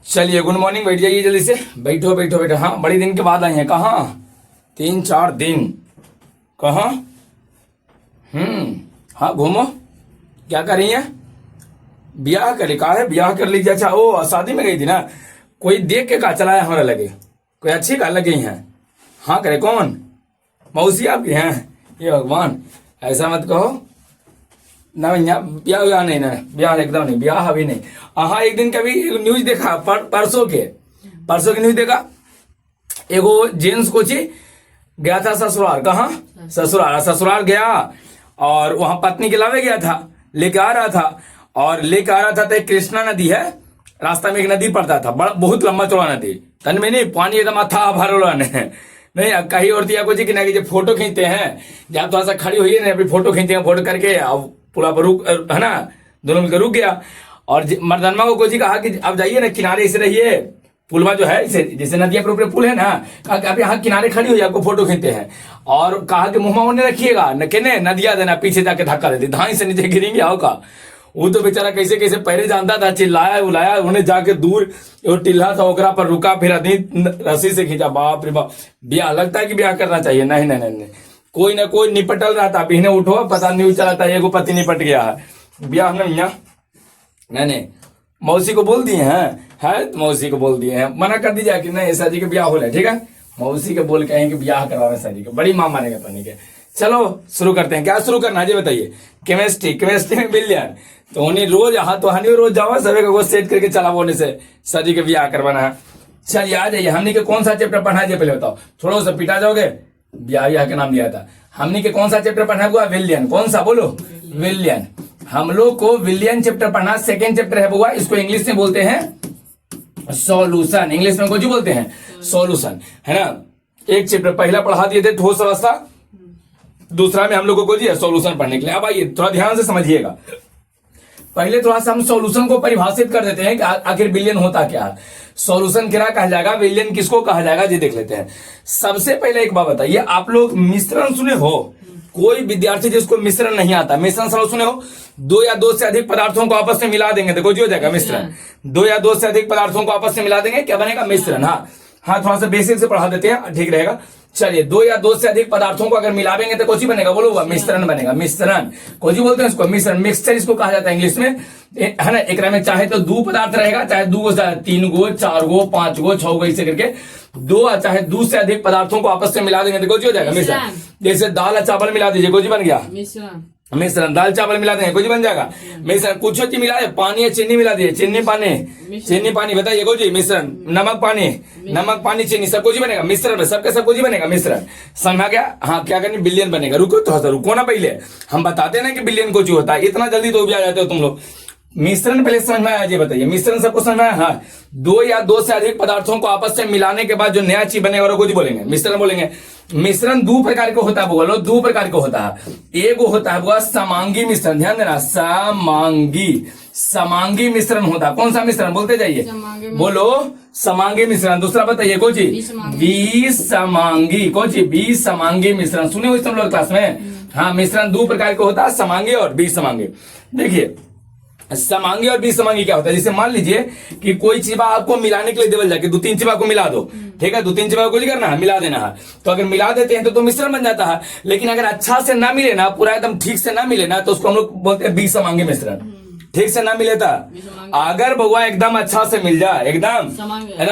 चलिए good morning, बैठ जाइए जल्दी से। बैठो बैठो बैठो। हाँ, बड़ी दिन के बाद आई हैं। कहाँ? 3-4 दिन। कहाँ? हाँ, घूमो। क्या कर रही हैं? ब्याह करे का है? ब्याह कर लीजिए। अच्छा, ओ शादी में गई थी ना? कोई देख के का चलाया हमारा लगे? कोई अच्छी का लग गई हैं? हाँ करे कौन? मौसी आपकी हैं? ये भगवान, ऐसा मत कहो ना भैया। ब्याह व्याह नहीं ना, ब्याह एकदम नहीं, ब्याह अभी नहीं। हाँ, एक दिन कभी न्यूज देखा, परसों की न्यूज देखा। एगो जेंट्स कोची गया था ससुराल। कहाँ? ससुराल गया और वहां पत्नी के लावे गया था, लेके आ रहा था। और लेके आ रहा था तो एक कृष्णा नदी है, रास्ता में एक नदी पड़ता था, बड़ा बहुत लंबा चौड़ा नदी। तन में नहीं, पानी एकदम अथाह भरा नहीं। कहीं और दिया कुछ कि ना कि फोटो खींचते हैं, जब थोड़ा सा खड़ी हुई है ना, अभी फोटो खींचते हैं, फोटो करके अब पूरा पर रुक है ना, दोनों मिलकर रुक गया। और मर्दानमा को कोची कहा कि अब जाइए ना, किनारे से रहिए। पुलवा जो है जैसे नदिया के ऊपर पुल है ना, कहा कि आप यहाँ किनारे खड़ी हुई, आपको फोटो खींचते हैं। और कहा कि मुंह में रखिएगा न, केने नदिया देना, पीछे जाके धक्का देती, धाई से नीचे गिरेंगे। आओ का वो तो बेचारा कैसे कैसे पहले जानता था, चिल्लाया उलाया, उन्हें जाके दूर वो टिल्ला था ओकरा पर रुका, फिर आदमी रस्सी से खींचा। बाप रे बाप, ब्याह लगता है कि ब्याह करना चाहिए? नहीं नहीं नहीं, कोई ना कोई निपटल रहा था। बिहने उठो, पता नहीं चला था एगो पति निपट गया है। ब्याह नहीं है। नहीं, मौसी को बोल दिए हैं, है तो मौसी को बोल दिए हैं, मना कर दीजिए कि नहीं ऐसा जी के ब्याह हो रहा है। ठीक है, मौसी के बोल कहें कि ब्याह करवावे शादी के, बड़ी मां मानेगा पानी के। चलो शुरू करते हैं। क्या शुरू करना है जी बताइए? केमिस्ट्री में बिलियन तो उन्हें रोज हाँ तो हनी रोज जाओ, सभी को सेट करके चला होने से शादी के ब्याह करवाना है। चलिए आ जाइए। हमने के कौन सा चैप्टर पढ़ना है पहले बताओ, थोड़ा सा पिटा जाओगे। ब्याह के नाम दिया था हमने के, कौन सा चैप्टर पढ़ना हुआ? विलियन। कौन सा बोलो? विलियन। हम लोग को विलियन चैप्टर पढ़ना, सेकेंड चैप्टर है बुआ। इसको इंग्लिश में बोलते हैं सॉल्यूशन। इंग्लिश में कुछ बोलते हैं सॉल्यूशन, है ना। एक चैप्टर पहला पढ़ा दिए थे ठोस अवस्था, दूसरा में हम लोगों को जी सॉल्यूशन पढ़ने के लिए। अब आइए थोड़ा ध्यान से समझिएगा। पहले थोड़ा सा हम सॉल्यूशन को परिभाषित कर देते हैं कि आखिर विलियन होता क्या है, सॉल्यूशन क्या कहा जाएगा, विलियन किसको कहा जाएगा, जी देख लेते हैं। सबसे पहले एक बात बताइए, आप लोग मिश्रण सुने हो? कोई विद्यार्थी जिसको मिश्रण नहीं आता, मिश्रण सब सुने हो? दो या दो से अधिक पदार्थों को आपस में मिला देंगे, देखो जी हो जाएगा मिश्रण। दो या दो से अधिक पदार्थों को आपस में मिला देंगे, क्या बनेगा? मिश्रण। हाँ, थोड़ा सा बेसिक से पढ़ा देते हैं, ठीक रहेगा। चलिए, दो या दो से अधिक पदार्थों को अगर मिलावेंगे तो कौन सी बनेगा? बोलो, मिश्रण बनेगा। मिश्रण कौन सी बोलते हैं इसको? मिश्रण, मिक्सचर इसको कहा जाता है इंग्लिश में, है ना। एक में चाहे तो दो पदार्थ रहेगा, चाहे दो, तीन गो, चार गो, पांच गो, छह गो, ऐसे करके दो, चाहे दो से अधिक पदार्थों को आपस में मिला देंगे तो कौन सी हो जाएगा? मिश्रण। जैसे दाल और चावल मिला दीजिए, कौन सी बन गया? मिश्रण। दाल चावल मिला देंगे, कुछ बन जाएगा मिश्रण। कुछ चीज मिला दे, पानी या चीनी मिला दिए, चीनी पानी बताइए कौन जी? मिश्रण। नमक पानी चीनी, सब कुछ बनेगा मिश्रण। सबके सब कुछ बनेगा मिश्रण। समझा गया? हाँ, क्या करनी? बिलियन बनेगा। रुको थोड़ा सा, रुको ना, पहले हम बताते ना कि बिलियन कुछ होता है। इतना जल्दी तो भी आ जाते हो तुम लोग। मिश्रण पहले समझ में आया जी बताइए? मिश्रण सबको समझ में आया? हाँ, दो या दो से अधिक पदार्थों को आपस में मिलाने के बाद जो नया चीज बनेगा वो कुछ बोलेंगे मिश्रण बोलेंगे। मिश्रण दो प्रकार का होता है, बोलो दो प्रकार का होता है। एक होता है वो समांगी मिश्रण, ध्यान देना, समांगी मिश्रण होता है। कौन सा मिश्रण? बोलते जाइए, बोलो समांगी मिश्रण। दूसरा बताइए कौन सी? विसमांगी। कौन सी? विसमांगी मिश्रण। सुने हो तुम लोग क्लास में? हाँ, मिश्रण दो प्रकार का होता है, समांगी और विसमांगी। देखिए, समांगी और विसमांगी क्या होता है? जैसे मान लीजिए कि कोई चीज आपको मिलाने के लिए देवल जाके दो तीन चीज को मिला दो, ठीक है, दो तीन चीज को करना है, मिला देना है। तो अगर मिला देते हैं तो मिश्रण बन जाता है। लेकिन अगर अच्छा से ना मिले ना, पूरा एकदम ठीक से ना मिले ना, तो उसको हम लोग बोलते हैं विसमांगी मिश्रण। ठीक से ना मिले था, अगर बउआ एकदम अच्छा से मिल जाए, एकदम है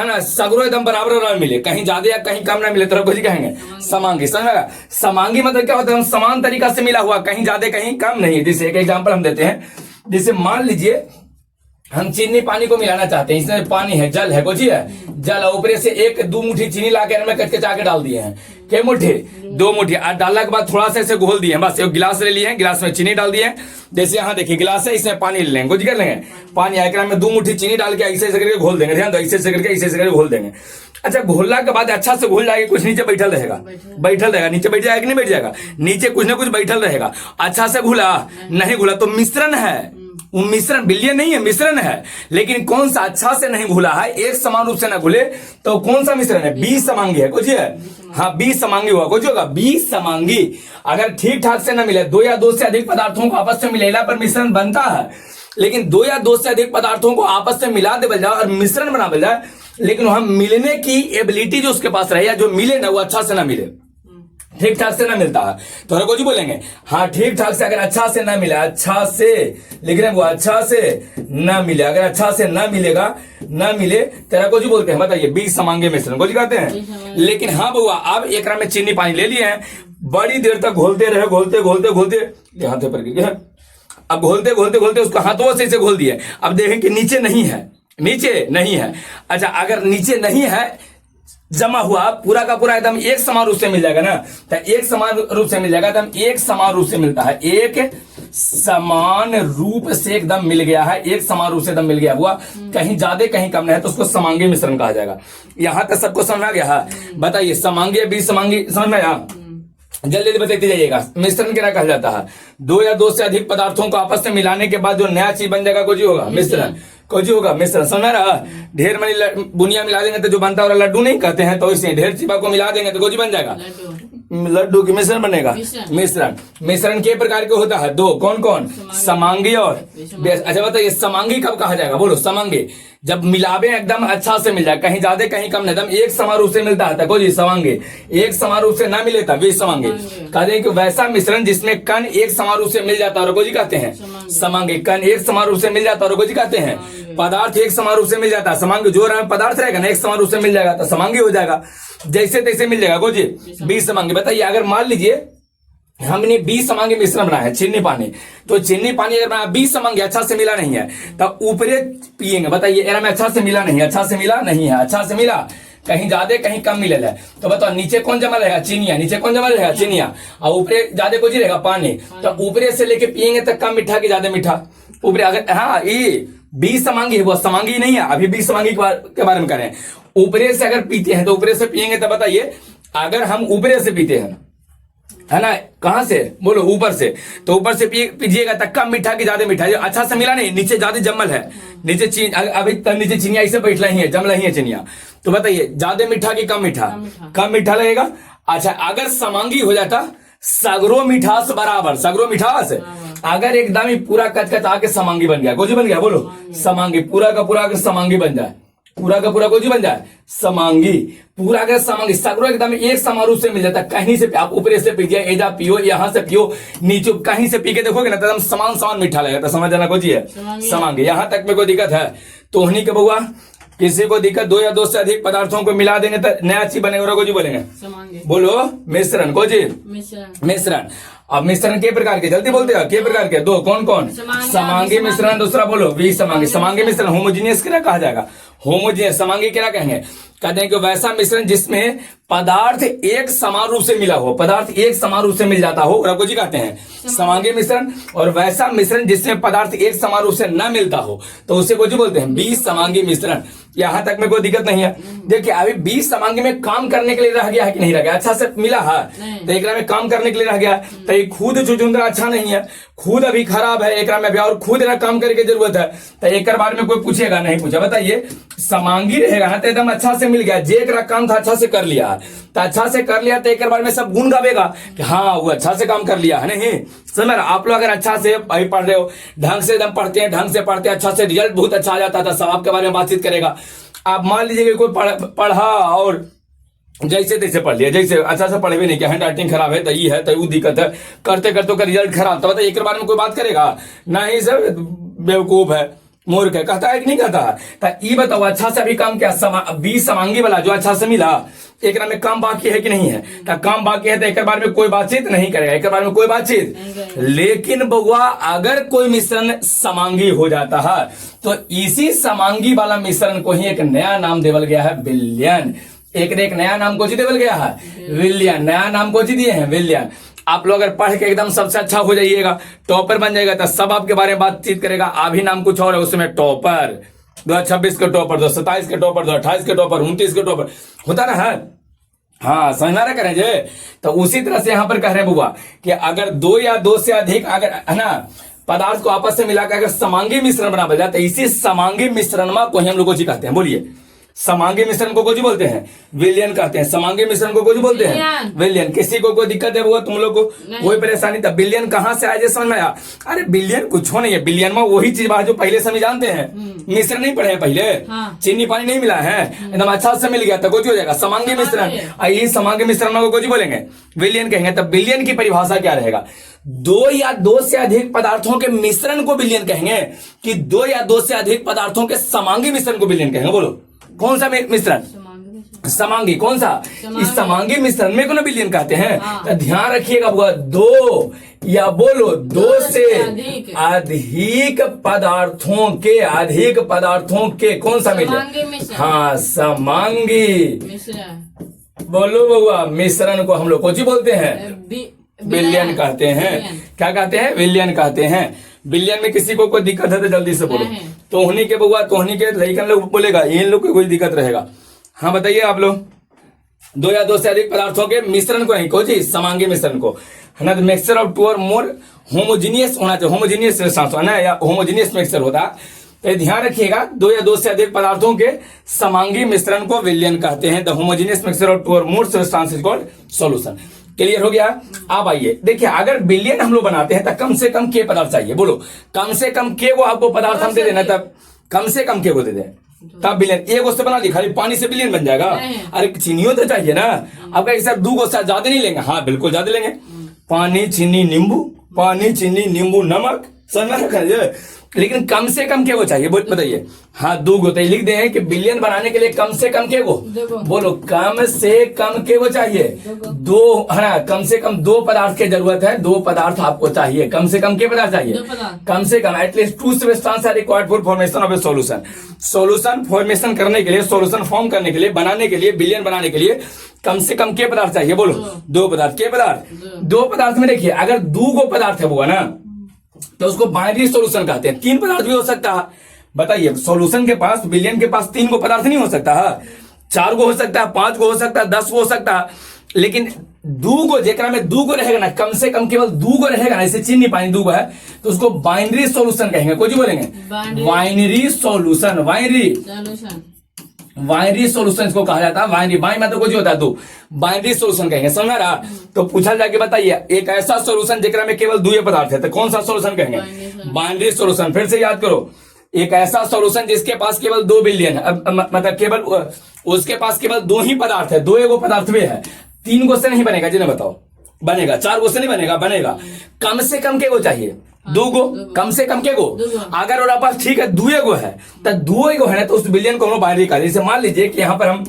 ना, सगरो एकदम बराबर मिले, कहीं ज्यादा या कहीं कम ना मिले तो कुछ कहेंगे समांगी। समझ? समांगी मतलब क्या होता है? समान तरीका से मिला हुआ, कहीं ज्यादा कहीं कम नहीं। जैसे एक एग्जाम्पल हम देते हैं, जैसे मान लीजिए हम चीनी पानी को मिलाना चाहते हैं, इसमें पानी है, जल है, कुछ है जल, ऊपर से एक दो मुट्ठी चीनी लाके में कच के डाल दिए हैं, क्या मुट्ठी? दो मुट्ठी। डालने के बाद थोड़ा सा ऐसे घोल दिए, बस एक गिलास ले लिए हैं, गिलास में चीनी डाल दिए। जैसे यहाँ देखिए गिलास है, इसमें पानी ले लेंगे, कुछ कर लेंगे पानी, आकर में दो मुट्ठी चीनी डाल के ऐसे करके घोल देंगे। ध्यान दो, ऐसे करके घोल देंगे। अच्छा, घोलने के बाद अच्छा से घोल जाएगा, कुछ नीचे बैठल रहेगा, नीचे बैठ जाएगा कि नहीं बैठ जाएगा? नीचे कुछ ना कुछ बैठल रहेगा। अच्छा से घुला नहीं घुला तो मिश्रण है, वो मिश्रण विलियन नहीं है, मिश्रण है। लेकिन कौन सा अच्छा से नहीं घुला है, एक समान रूप से ना घुले तो कौन सा मिश्रण है? विसमांगी है, कुछ है। हाँ, विसमांगी हुआ, कुछ होगा विसमांगी। अगर ठीक ठाक से ना मिले, दो या दो से अधिक पदार्थों को आपस में मिलेला पर मिश्रण बनता है। लेकिन दो या दो से अधिक पदार्थों को आपस में मिला दे जाए और मिश्रण बना जाए, लेकिन वहां मिलने की एबिलिटी जो उसके पास रहे या जो मिले ना वो अच्छा से ना मिले, ठीक ठाक से ना मिलता है, तो हर जी बोलेंगे हाँ ठीक ठाक से, अगर अच्छा से ना मिला, अच्छा से लिख रहे हैं वो, अच्छा से ना मिले, अगर अच्छा से ना मिलेगा, ना मिले तेरा को जी बोलते हैं, बताइए बीज समांगी मिश्रण को जी कहते हैं। लेकिन हाँ बउआ, अब एक में चीनी पानी ले लिए हैं, बड़ी देर तक घोलते रहे, घोलते घोलते घोलते हाथों पर गिर गया, अब घोलते घोलते घोलते उसको हाथों से इसे घोल दिए, अब देखें कि नीचे नहीं है, नीचे नहीं है। अच्छा, अगर नीचे नहीं है, जमा हुआ पूरा का पूरा एकदम एक समान रूप से मिल जाएगा ना, तो एक समान रूप से मिल जाएगा, एकदम एक समान रूप से मिलता है, एक समान रूप से एकदम मिल गया है, एक समान रूप से एकदम मिल गया हुआ, कहीं ज्यादा कहीं कम नहीं है, तो उसको समांगी मिश्रण कहा जाएगा। यहां तक सबको समझ आ गया है? बताइए समांगी या बीज समांगी समझ में आया? जल्दी जल्दी बताते जाइएगा। मिश्रण क्या कहा जाता है? दो या दो से अधिक पदार्थों को आपस में मिलाने के बाद जो नया चीज बन जाएगा कुछ होगा मिश्रण, कुछ होगा मिश्रण, समझ रहा? ढेर मनी बुनिया मिला देंगे तो जो बनता है लड्डू नहीं कहते हैं, तो इसे ढेर चीपा को मिला देंगे तो कुछ बन जाएगा, लड्डू की मिश्रण बनेगा। मिश्रण मिश्रण के प्रकार के होता है? दो, कौन कौन? समांगी और अच्छा बताइए समांगी कब कहा जाएगा? बोलो समांगी जब मिलावे एकदम अच्छा से मिल जाए, कहीं ज्यादा कहीं कम नहीं, एकदम एक समान रूप से मिलता है तको जी समांगी। एक समान रूप से ना मिले तब भी समांगी। कहते हैं कि वैसा मिश्रण जिसमें कण एक समान रूप से मिल जाता है और जी कहते हैं समांगी। कण एक समान रूप से मिल जाता है और जी कहते हैं पदार्थ एक समान रूप से मिल जाता है समांगी। जो पदार्थ रहेगा ना एक समान रूप से मिल जाएगा तो समांगी हो जाएगा, जैसे तैसे मिल जाएगा जी बीज समांगी। बताइए अगर मान लीजिए हमने बीज समांगी मिश्रण बनाया है चीनी पानी, तो चीनी पानी अगर बनाया बीज समांगी अच्छा से मिला नहीं है तब ऊपरे पिएंगे। बताइए एरा में अच्छा से मिला नहीं है, अच्छा से मिला नहीं है, अच्छा से मिला कहीं ज्यादा कहीं कम मिले है, तो बताओ नीचे कौन जमा रहेगा? चीनिया। नीचे कौन जमा रहेगा? चीनिया। और ऊपरे ज्यादा कुछ रहेगा पानी, तो ऊपरे से लेके पिएंगे तो कम मीठा की ज्यादा मीठा ऊपरे। अगर हाँ ये बीज समांगी है, वो समांगी नहीं है, अभी बीज समांगी के बारे में करें। ऊपरे से अगर पीते हैं तो ऊपरे से पिएंगे तो बताइए अगर हम ऊपरे से पीते हैं है ना, कहां से? बोलो ऊपर से, तो ऊपर से पीजिएगा तो कम मीठा की ज्यादा मीठा। जो अच्छा से मिला नहीं, नीचे ज्यादा जमल है, नीचे चीन अभी नीचे चीनिया ऐसे बैठ रही है, जम रही है चीनिया, तो बताइए ज्यादा मीठा की कम मीठा? कम मीठा लगेगा। अच्छा अगर समांगी हो जाता सगरो मिठास बराबर, सगरो मिठास अगर एकदम ही पूरा कच आके समांगी बन गया, कुछ बन गया बोलो समांगी, पूरा का पूरा अगर समांगी बन जाए, पूरा का पूरा कुछ बन जाए समांगी, पूरा अगर समांगी सगरो एकदम एक समान रूप से मिल जाता है। कहीं से आप ऊपर से पीजिए, एजा पियो, यहाँ से पियो, नीचे कहीं से पी के देखोगे ना एकदम समान समान मीठा लगेगा, तो समझ जाना कुछ है समांगी। यहाँ तक में कोई दिक्कत है तो उन्हीं के बउआ किसी को दिक्कत? दो या दो से अधिक पदार्थों को मिला देंगे तो नया चीज बनेगा, को जी बोलेंगे बोलो मिश्रण, को जी मिश्रण। अब मिश्रण के प्रकार के जल्दी बोलते हैं, के प्रकार के? दो, कौन कौन? समांगी मिश्रण, दूसरा बोलो बीज समांगी। समांगी मिश्रण होमोजीनियस क्या कहा जाएगा? होमोजीनियस। समांगी क्या कहेंगे? कहते हैं कि वैसा मिश्रण जिसमें पदार्थ एक समान रूप से मिला हो, पदार्थ एक समान रूप से मिल जाता हो, रघु जी कहते हैं समांगी मिश्रण। और वैसा मिश्रण जिसमें पदार्थ एक समान रूप से न मिलता हो तो उसे कुछ बोलते हैं बीज समांगी मिश्रण। यहां तक में कोई दिक्कत नहीं है। देखिए अभी बीज समांगी में काम करने के लिए रह गया है कि नहीं रह गया? अच्छा से मिला है तो एक में काम करने के लिए रह गया, तो ये खुद चुचुंदरा अच्छा नहीं है, खुद अभी खराब है, एक में भी और खुद ना काम करने की जरूरत है, तो एक बारे में कोई पूछेगा नहीं पूछा। बताइए समांगी रहेगा ना तो एकदम अच्छा से मिल गया, जे एक काम था अच्छा से कर लिया, तो अच्छा से कर लिया तो एक बार में सब गुण गावेगा कि हाँ वो अच्छा से काम कर लिया है। नहीं समझ आप लोग अगर अच्छा से पढ़ रहे हो, ढंग से एकदम पढ़ते हैं, ढंग से पढ़ते हैं, अच्छा से रिजल्ट बहुत अच्छा आ जाता था, सब आपके बारे में बातचीत करेगा। आप मान लीजिए कि कोई पढ़ा और जैसे तैसे पढ़ लिया, जैसे अच्छा से पढ़े भी नहीं, हैंड राइटिंग खराब है तो ये है तो वो दिक्कत है, करते करते का रिजल्ट खराब, तो बताइए एक बारे में कोई बात करेगा नहीं, सर बेवकूफ है, मूर्ख है, कहता है कि नहीं कहता है? तो ये बताओ अच्छा से अभी काम क्या बीज समांगी वाला जो अच्छा से मिला, एक में काम बाकी है कि नहीं है? तो काम बाकी है तो एक बार में कोई बातचीत नहीं करेगा, एक बार में कोई बातचीत। लेकिन बउआ अगर कोई मिश्रण समांगी हो जाता है तो इसी समांगी वाला मिश्रण को ही एक नया नाम देवल गया है विलयन। एक नया नाम को देवल गया है विलयन, नया नाम को दिए हैं विलयन। आप लोग अगर पढ़ के एकदम सबसे अच्छा हो जाइएगा, टॉपर बन जाएगा, तो सब आपके बारे में बातचीत करेगा। अभी नाम कुछ और है, उसमें टॉपर 2026 के टॉपर, 2027 के टॉपर, 2028 के टॉपर, 29 के टॉपर होता ना है। हाँ समझना रहे करें जे। तो उसी तरह से यहाँ पर कह रहे हैं बुआ कि अगर दो या दो से अधिक अगर है ना पदार्थ को आपस में मिलाकर अगर समांगी मिश्रण बना जाए तो इसी समांगी मिश्रण को हम लोग को कहते हैं। बोलिए समांगी मिश्रण को कुछ बोलते हैं, विलयन कहते हैं। समांगी मिश्रण को कुछ बोलते हैं, विलयन। किसी को कोई दिक्कत है वो तुम लोग को कोई परेशानी? तब विलयन कहाँ से आया समझ में आया? अरे विलयन कुछ हो नहीं है, विलयन में वही चीज बात जो पहले से हम जानते हैं। मिश्रण नहीं पढ़े हैं पहले, चीनी पानी नहीं मिला है, एकदम अच्छा से मिल गया तो कुछ हो जाएगा समांगी मिश्रण। यही समांगी मिश्रण को कुछ बोलेंगे, विलयन कहेंगे। तब विलयन की परिभाषा क्या रहेगा? दो या दो से अधिक पदार्थों के मिश्रण को विलयन कहेंगे कि दो या दो से अधिक पदार्थों के समांगी मिश्रण को विलयन कहेंगे? बोलो कौन सा मिश्रण? समांगी। कौन सा? इस समांगी मिश्रण में को विलयन कहते हैं। तो ध्यान रखिएगा, वो दो या बोलो दो से अधिक पदार्थों के कौन सा मिश्रण? हाँ, समांगी। बोलो बउआ, मिश्रण को हम लोग कौन सी बोलते हैं? विलयन कहते हैं। क्या कहते हैं? विलयन कहते हैं। विलयन में किसी को कोई दिक्कत है तो जल्दी से बोलो। तोहनी के बउआ, तोहनी के लड़कन लोग बोलेगा, इन लोग को कोई दिक्कत रहेगा। हाँ बताइए आप लोग। दो या दो से अधिक पदार्थों के मिश्रण को नहीं को जी, समांगी मिश्रण को, है ना। मिक्सचर ऑफ टू और मोर होमोजीनियस होना चाहिए, होमोजीनियस है ना, या होमोजीनियस मिक्सचर होता। तो ध्यान रखिएगा, दो या दो से अधिक पदार्थों के समांगी मिश्रण को विलयन कहते हैं। The homogeneous mixture of two और more substance is called solution. Clear हो गया? अब आइए देखिए, अगर विलयन हम लोग बनाते हैं तो कम से कम के पदार्थ चाहिए। बोलो कम से कम के वो आपको पदार्थ हम दे देना, तब कम से कम के वो दे दें तब विलयन। एक उससे बना दी, खाली पानी से विलयन बन जाएगा? अरे चीनियों तो चाहिए ना। अब कहीं दो को ज्यादा नहीं लेंगे? हाँ बिल्कुल ज्यादा लेंगे। पानी चीनी नींबू, पानी चीनी नींबू नमक, समझ में रखा। लेकिन कम से कम के वो चाहिए, बताइए। हाँ दो गो, तो लिख दे हैं कि विलयन बनाने के लिए कम से कम के वो, बोलो कम से कम के वो चाहिए दो, है ना। कम से कम दो पदार्थ की जरूरत है, दो पदार्थ आपको चाहिए, कम से कम के पदार्थ चाहिए, कम से कम at least two substance are required for formation of a solution. Solution formation करने के लिए, सॉल्यूशन फॉर्म करने के लिए, बनाने के लिए, विलयन बनाने के लिए कम से कम के पदार्थ चाहिए? बोलो दो पदार्थ। के पदार्थ? दो पदार्थ में देखिए, अगर दो गो पदार्थ है वो, ना, तो उसको बाइनरी सॉल्यूशन कहते हैं। तीन पदार्थ भी हो सकता है। बताइए, सॉल्यूशन के पास, विलयन के पास तीन को पदार्थ नहीं हो सकता है, चार को हो सकता है, पांच को हो सकता है, 10 को हो सकता है। लेकिन दू को, जेकरा में दू को रहेगा ना, कम से कम केवल दू को रहेगा ना, जैसे चीनी पानी दू को है, तो उसको बाइनरी सॉल्यूशन कहेंगे। कुछ बोलेंगे बाइनरी सॉल्यूशन। बाइनरी सॉल्यूशन इसको कहा जाता है। बाइनरी, बाइन मतलब कुछ होता है दो, बाइनरी सॉल्यूशन कहेंगे। समझ रहा? तो पूछा जाके बताइए, एक ऐसा सॉल्यूशन जेकरा में केवल दो पदार्थ है, तो कौन सा सॉल्यूशन कहेंगे? Binary solution. फिर से याद करो, एक ऐसा सॉल्यूशन जिसके पास केवल दो विलयन है, मतलब केवल उसके पास केवल दो ही पदार्थ है, दो एगो पदार्थ भी है, तीन गो से नहीं बनेगा। जिन्हें बताओ बनेगा, चार गो से नहीं बनेगा, बनेगा। कम से कम के गो चाहिए, दो गो, कम से कम के गो। अगर और पास ठीक है दो गो है, तो दो गो है ना, तो उस विलयन को हम बाइनरी का। जैसे मान लीजिए कि यहाँ पर हम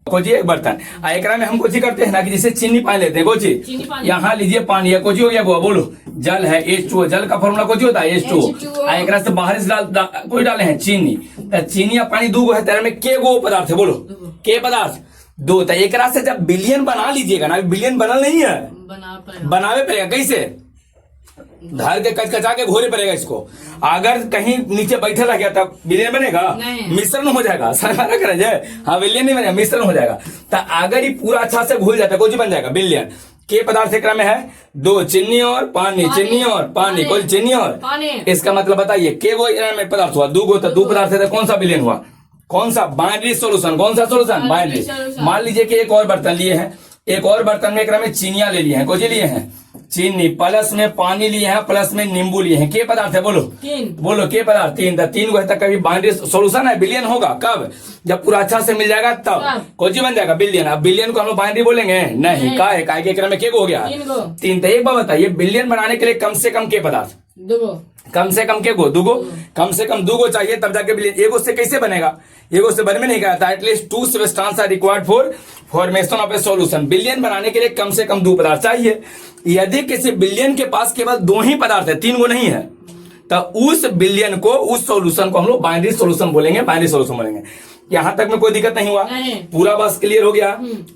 कोची एक बर्तन, एकरा में हम कोची करते हैं ना, कि जैसे चीनी पानी लेते हैं, कोची यहाँ लीजिए पानी है, कोची हो गया वो, बोलो जल है, H2O। जल का फॉर्मूला कोची होता है H2O। एकरा से बाहर से कोई डाले हैं चीनी, चीनी या पानी दो गो है, तेरे में के गो पदार्थ है? बोलो के पदार्थ? दो। तो एकरा से जब विलयन बना लीजिएगा ना, विलयन बनल नहीं है, बनावे पड़ेगा। कैसे? धर के कचकचा के घोरे पड़ेगा इसको। अगर कहीं नीचे बैठे रह गया तब विलयन बनेगा? मिश्रण हो जाएगा। सरकार कर जाए, हाँ विलयन नहीं बनेगा, मिश्रण हो जाएगा। तो अगर ये पूरा अच्छा से घुल जाता है, कुछ बन जाएगा विलयन। के पदार्थ एक में है दो, चीनी और पानी, चीनी और पानी, कोई चीनी और इसका मतलब बताइए, के वो में पदार्थ हुआ, दो गो, तो दो पदार्थ है, कौन सा विलयन हुआ? कौन सा? Binary solution. कौन सा सॉल्यूशन? बाइनरी। मान लीजिए कि एक और बर्तन लिए हैं, एक और बर्तन में एक में चीनियां ले लिए हैं, कुछ लिए हैं चीनी, प्लस में पानी लिए हैं, प्लस में नींबू लिए हैं। के पदार्थ है? बोलो बोलो के पदार्थ? तीन। तीन को तक कभी बाइनरी सॉल्यूशन है, विलयन होगा कब? जब पूरा अच्छा से मिल जाएगा तब कोची बन जाएगा विलयन। अब विलयन को हम लोग बाइनरी बोलेंगे नहीं, का है के क्रम में के हो गया तीन। तो एक बात बताइए, विलयन बनाने के लिए कम से कम के पदार्थ? कम से कम के गो, दो गो, कम से कम दो गो चाहिए, तब जाके विलयन। एगो से कैसे बनेगा? एगो से बन में नहीं कहता। At least two substance are required for formation of a solution. विलयन बनाने के लिए कम से कम दो पदार्थ चाहिए। यदि किसी विलयन के पास केवल दो ही पदार्थ है, तीन गो नहीं है, तो उस विलयन को, उस सॉल्यूशन को हम लोग बाइनरी सॉल्यूशन बोलेंगे, बाइनरी सॉल्यूशन बोलेंगे। यहां तक में कोई दिक्कत नहीं हुआ? पूरा बस क्लियर हो गया।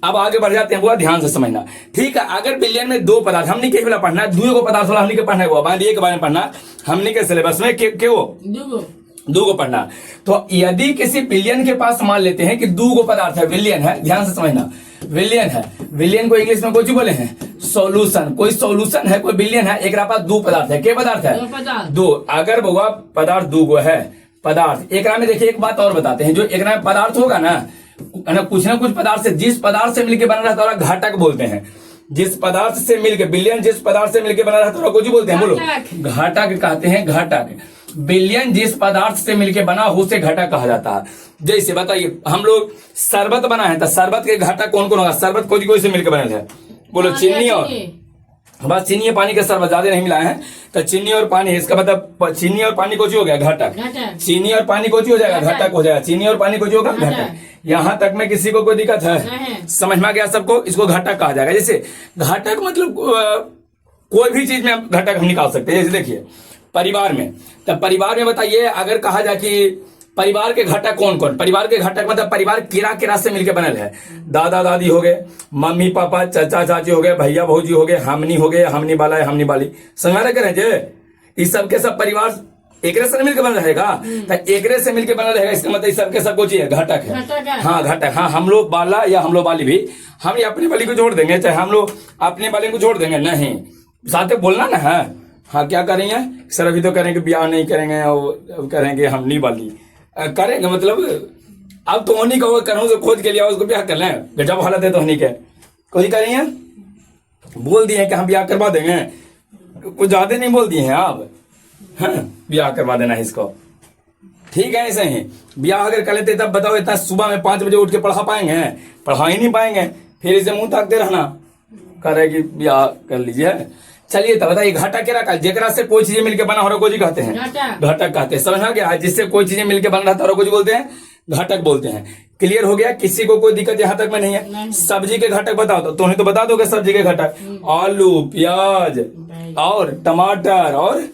अब आगे बढ़ जाते हैं, हुआ ध्यान से समझना, ठीक है। अगर विलयन में दो पदार्थ, हमने के वाला पढ़ना है, दो को पदार्थ वाला हमने के पढ़ना है, बाइनरी के बारे में पढ़ना, हमने के सिलेबस में के वो दो को पढ़ना। तो यदि किसी विलयन के पास मान लेते हैं कि दो गो पदार्थ है, विलयन है, ध्यान से समझना, विलयन है। विलयन को इंग्लिश में कुछ बोले हैं सॉल्यूशन। कोई सॉल्यूशन है, कोई विलयन है, एक पास दो पदार्थ है। के पदार्थ है? दो। अगर बउआ पदार्थ दो गो है, पदार्थ। एकरा में देखिए एक बात और बताते हैं, जो एकरा में पदार्थ होगा ना कुछ पदार्थ से, जिस पदार्थ से मिलकर बना रहता है घटक बोलते हैं। जिस पदार्थ से मिलकर बिलियन जिस पदार्थ से मिलकर बना रहता है कुछ बोलते हैं, बोलो घटक कहते हैं। घटक बिलियन जिस पदार्थ से मिलकर बना हो उसे घटक कहा जाता है। जैसे बताइए हम लोग शरबत बनाए हैं तो शरबत के घटक कौन कौन होगा? शरबत कोई से मिलकर बना है, बोलो चीनी और बस चीनी और पानी के शरबत ज्यादा नहीं मिलाए हैं तो चीनी और पानी, इसका मतलब चीनी और पानी कोची हो गया घटक। चीनी और पानी कोची हो जाएगा घटक हो जाएगा। चीनी और पानी कोची होगा घटक। यहाँ तक में किसी को कोई दिक्कत है? समझ में आ गया सबको? इसको घटक कहा जाएगा। जैसे घटक मतलब कोई भी चीज में घटक हम निकाल सकते हैं। जैसे देखिए परिवार में, तब परिवार में बताइए अगर कहा जाए कि परिवार के घटक कौन कौन? परिवार के घटक मतलब परिवार किरा किरा से मिलकर बनल है। दादा दादी हो गए, मम्मी पापा, चाचा चाची हो गए, भैया भौजी हो गए, हमनी हो गए, हमनी बाला है, हमनी बाली, समझ करें जे इस सब के सब परिवार एकरे से मिलकर बना रहेगा। तो एकरे से मिलकर बना रहेगा इसका मतलब सबके सब कुछ घटक है। हाँ घटक। हाँ हम लोग बाला या हम लोग बाली भी हम अपनी बाली को जोड़ देंगे, चाहे हम लोग अपने बाली को जोड़ देंगे, नहीं साथ बोलना ना है। हाँ क्या करेंगे सर? अभी तो करेंगे ब्याह नहीं करेंगे और करेंगे हमनी बाली करेंगे, मतलब अब तो होनी कहो करो तो खोज के लिया उसको ब्याह कर लें। गजब हालत है तो होनी के कोई करेंगे, बोल दिए कि हम ब्याह करवा देंगे, कुछ ज्यादा नहीं बोल दिए हैं आप। हाँ ब्याह करवा देना है इसको, ठीक है। ऐसे ही ब्याह अगर कर लेते तब बताओ इतना सुबह में 5 बजे उठ के पढ़ा पाएंगे? पढ़ा ही नहीं पाएंगे। फिर इसे मुंह ताकते रहना करे कि ब्याह कर लीजिए। चलिए तब बताइए घटक क्या रखा? जेकरा से कोई चीजें मिलकर बना हो रहा कोई कहते हैं घटक कहते हैं। समझ में गया? जिससे कोई चीजें मिलकर बन रहा था कुछ बोलते हैं घटक बोलते हैं। क्लियर हो गया? किसी को कोई दिक्कत यहाँ तक में नहीं है? सब्जी के घटक बताओ तो तुम्हें तो बता दोगे सब्जी के घटक, आलू, प्याज और टमाटर और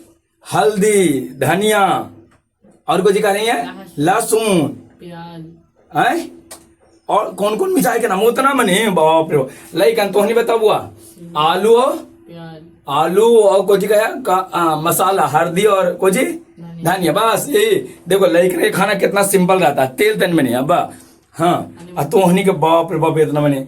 हल्दी, धनिया और कुछ कह रही है लहसुन, प्याज और कौन कौन मिठाई के नाम उतना मने बाप रे लाइक तो नहीं बता हुआ आलू आलू और कुछ कहा मसाला, हल्दी और कुछ धनिया, बस यही। देखो लाइक रे खाना कितना सिंपल रहता है, तेल तेल में नहीं अब्बा। हाँ तो हनी के बाप रे बाप इतना मैंने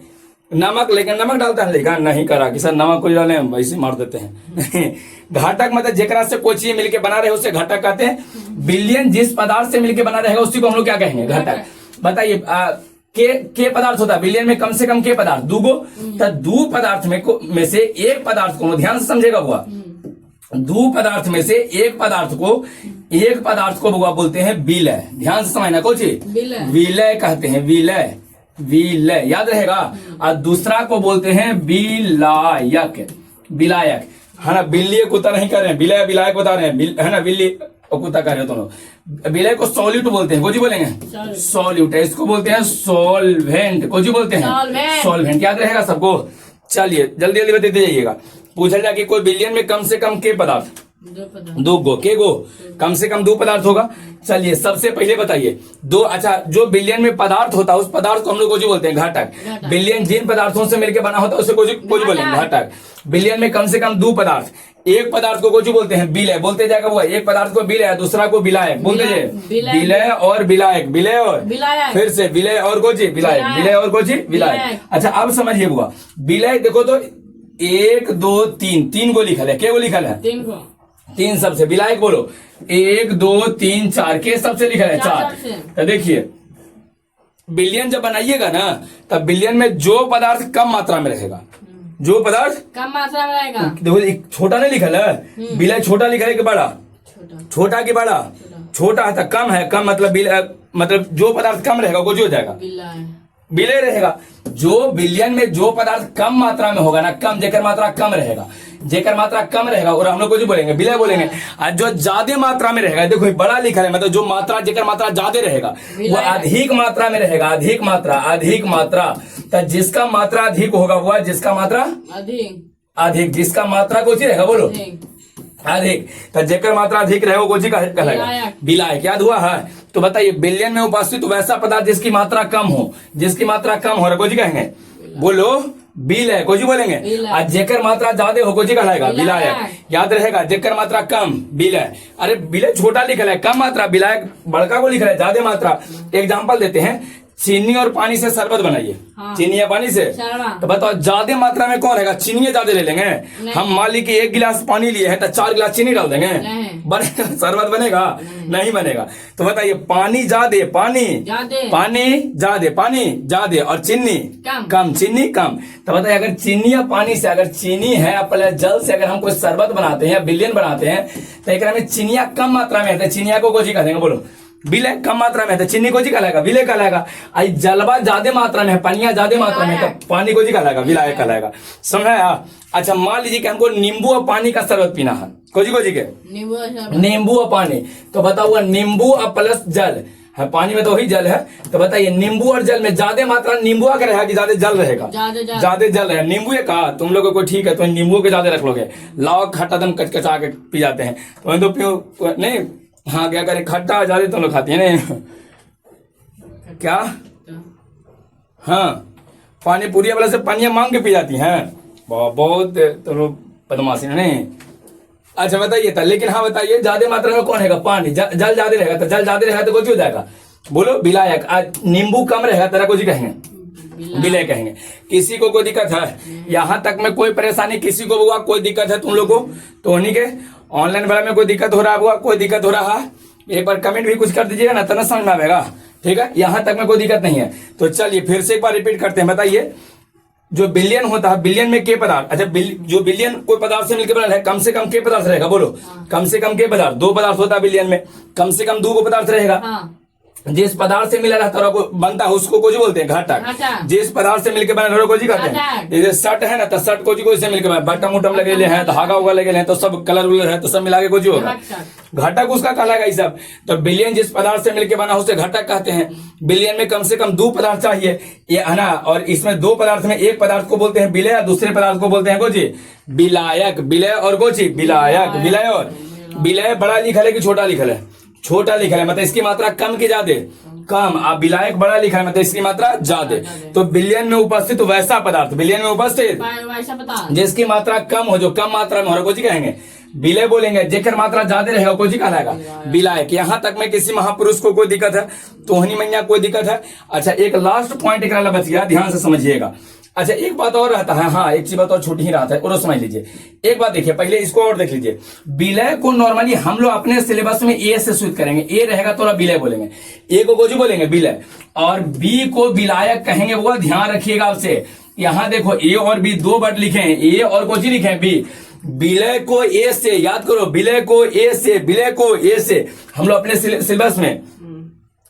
नमक, लेकिन नमक डालता है लेकिन नहीं करा कि सर नमक को डाले वैसे मार देते हैं। घटक मतलब जेकरा से कोई चीज मिलके बना रहे उसे घटक कहते हैं। बिलियन जिस पदार्थ से मिलके बना रहेगा उसी को हम लोग क्या कहेंगे? घटक। बताइए के पदार्थ होता है बिलियन में? कम से कम के पदार्थ दूगो, तो दो पदार्थ में से एक पदार्थ को ध्यान से समझेगा हुआ, दो पदार्थ में से एक पदार्थ को बुआ बोलते हैं विलय। ध्यान से समझना कुछ विलय कहते हैं, विलय विलय याद रहेगा। और दूसरा को बोलते हैं विलायक, विलायक है ना। बिल्ली कुत्ता नहीं कर रहे हैं, विलय विलायक बता रहे हैं है ना। बिल्ली और कुत्ता कर रहे हो दोनों। विलय को सॉल्यूट बोलते हैं, कुछ बोलेंगे सॉल्यूट। इसको बोलते हैं सॉल्वेंट, कुछ बोलते हैं सॉल्वेंट। याद रहेगा सबको? चलिए जल्दी जल्दी बताते जाइएगा। पूछा जाए कि कोई बिलियन में कम से कम के पदार्थ? दो गो के गो कम से कम 2 पदार्थ होगा। चलिए सबसे पहले बताइए 2। अच्छा जो बिलियन में पदार्थ होता है उस पदार्थ को हम लोग कुछ बोलते हैं घटक। बिलियन जिन पदार्थों से मिलकर बना होता है उसे कुछ बोलेंगे घटक। बिलियन में कम से कम 2 पदार्थ, एक पदार्थ को कुछ बोलते हैं विलय, बोलते जाएगा वो एक पदार्थ को विलय, दूसरा को विलायक बोलते जाए। विलय और विलायक, विलय और फिर से विलय और कुछ विलायक, विलय और कुछ विलायक। अच्छा अब समझिए बुआ विलय देखो तो 1 2 3 गो लिखल है। क्या गो लिखल है? 3 सबसे। विलायक बोलो 1 2 3 4 के सबसे लिखा है 4। तो देखिए बिलियन जब बनाइएगा ना तब बिलियन में जो पदार्थ कम मात्रा में रहेगा, जो पदार्थ कम मात्रा में रहेगा, देखो एक छोटा नहीं लिखा है, विलय छोटा लिखा है कि बड़ा? छोटा कि बड़ा? छोटा है तो कम है, कम मतलब जो पदार्थ कम रहेगा वो जो हो जाएगा विलय रहेगा। जो बिलियन में जो पदार्थ कम मात्रा में होगा ना, कम जेकर मात्रा कम रहेगा, जेकर मात्रा कम रहेगा और हम लोग को जो बोलेंगे विलय बोलेंगे। और जो ज्यादा मात्रा में रहेगा देखो बड़ा लिखा है, मतलब जो मात्रा जेकर मात्रा ज्यादा रहेगा वो अधिक मात्रा में रहेगा। अधिक मात्रा तो जिसका मात्रा अधिक होगा वो जिसका मात्रा अधिक, जिसका मात्रा कुछ रहेगा बोलो अधिक, तो जेकर मात्रा अधिक रहे वो कुछ कहलाएगा विलायक। याद हुआ है? तो बताइए बिलियन में उपस्थित वैसा पदार्थ जिसकी मात्रा कम हो, जिसकी मात्रा कम हो रहा कुछ कहेंगे बोलो विलय, कुछ बोलेंगे। और जेकर मात्रा ज्यादा हो कुछ कहलाएगा विलायक। याद रहेगा जेकर मात्रा कम विलय। अरे विलय छोटा लिखा है कम मात्रा, विलायक बड़का को लिखा है ज्यादा मात्रा। एग्जाम्पल देते हैं चीनी और पानी से शरबत बनाइए। हाँ। चीनी या पानी से, शरबत। तो बताओ ज्यादा मात्रा में कौन रहेगा? चीनी ज्यादा ले लेंगे हम। मान ली कि 1 गिलास पानी लिए हैं तो 4 गिलास चीनी डाल देंगे, बनेगा शरबत? बनेगा नहीं बनेगा। तो बताइए पानी ज्यादा, पानी ज्यादा, पानी ज्यादा और चीनी कम, चीनी कम। तो बताइए अगर चीनी या पानी से, अगर चीनी है प्लस जल से अगर हम कोई शरबत बनाते हैं या बिलियन बनाते हैं तो एक में चीनिया कम मात्रा में है, चीनिया को कोजी कहेंगे? बोलो, विलय कम मात्रा में है तो चीनी को जी कहलाएगा, विलय कहलाएगा। आई जलवा ज्यादा मात्रा में है, पनिया ज्यादा मात्रा में है तो पानी को जी कहलाएगा, विलाय कहलाएगा। समझाया? अच्छा मान लीजिए कि हमको नींबू और पानी का शरबत पीना है, कोजी के नींबू और पानी, तो बताओ नींबू और प्लस जल है, पानी में तो वही जल है। तो बताइए नींबू और जल में ज्यादा मात्रा नींबू का रहेगा कि ज्यादा जल रहेगा? ज्यादा जल है। नींबू ये कहा तुम लोगों को, ठीक है तो नींबू के ज्यादा रख लोगे, लाओ खट्टा दम कचकचा के पी जाते हैं तो पियो नहीं। हाँ क्या करे, खट्टा ज्यादा तुम लोग खाती है नहीं क्या? हाँ पानी पूरी वाला से पानी मांग के पी जाती हैं, बहुत तुम लोग बदमाशी नहीं। अच्छा बताइए था, लेकिन हाँ बताइए ज्यादा मात्रा में कौन रहेगा? पानी। जल ज्यादा रहेगा तो जल ज्यादा रहेगा तो कुछ हो जाएगा? बोलो विलायक। नींबू कम रहेगा तेरा कुछ कहेंगे, विलय कहेंगे। किसी को कोई दिक्कत है यहाँ तक में? कोई परेशानी किसी को हुआ, कोई दिक्कत है तुम लोग को? तो उन्हीं के ऑनलाइन वाला में कोई दिक्कत हो रहा हुआ, कोई दिक्कत हो रहा है? एक बार कमेंट भी कुछ कर दीजिएगा ना, तो समझ में आएगा। ठीक है, यहाँ तक में कोई दिक्कत नहीं है। तो चलिए फिर से एक बार रिपीट करते हैं। बताइए जो बिलियन होता है, बिलियन में के पदार्थ, अच्छा जो बिलियन कोई पदार्थ से मिलकर बना है, कम से कम के पदार्थ रहेगा? बोलो कम से कम के पदार्थ। 2 पदार्थ होता है बिलियन में, कम से कम 2 पदार्थ रहेगा। जिस पदार्थ से मिला रहता है बनता है उसको को जी बोलते हैं घटक। जिस पदार्थ से मिलकर बना को जी कहते हैं। जैसे शर्ट है ना तो शर्ट को जी को इससे मिलकर बटन उटम लगे हैं, धागा उगा लगे हैं, तो सब कलर उलर है तो सब मिला के को जी होगा घटक, उसका कहलाएगा ये सब। तो बिलियन जिस पदार्थ से मिलकर बना उसे घटक कहते हैं। बिलियन में कम से कम 2 पदार्थ चाहिए ये है ना, और इसमें 2 पदार्थ में एक पदार्थ को बोलते हैं विलय और दूसरे पदार्थ को बोलते हैं को जी विलायक। विलय और को जी विलायक। विलय और विलय बड़ा लिखल है कि छोटा लिखल है? छोटा लिखल है, मतलब इसकी मात्रा कम की ज्यादा? कम। आप विलायक बड़ा लिखा है मतलब इसकी मात्रा ज्यादा। तो बिलियन में उपस्थित वैसा पदार्थ, बिलियन में उपस्थित जिसकी मात्रा कम हो, जो कम मात्रा में हो, को जी कहेंगे विलय बोलेंगे। जेकर मात्रा ज्यादा रहेगा को जी कहलाएगा विलायक। यहाँ तक में किसी महापुरुष को कोई दिक्कत है, तोहनी मैया कोई दिक्कत है? अच्छा एक लास्ट पॉइंट एक बच गया, ध्यान से समझिएगा। अच्छा एक बात और रहता है, हाँ एक चीज बात और छूट ही रहा था, और समझ लीजिए। एक बात देखिए, पहले इसको और देख लीजिए। विलय को नॉर्मली हम लोग अपने सिलेबस में ए से शुरू करेंगे, ए रहेगा तो विलय बोलेंगे, ए को गोजू बोलेंगे विलय, और बी को विलायक कहेंगे। वो ध्यान रखिएगा आपसे, यहाँ देखो ए और बी 2 वर्ड लिखे हैं, ए और कोजी लिखे हैं बी। विलय को ए से याद करो, विलय को ए से, विलय को ए से हम लोग अपने सिलेबस में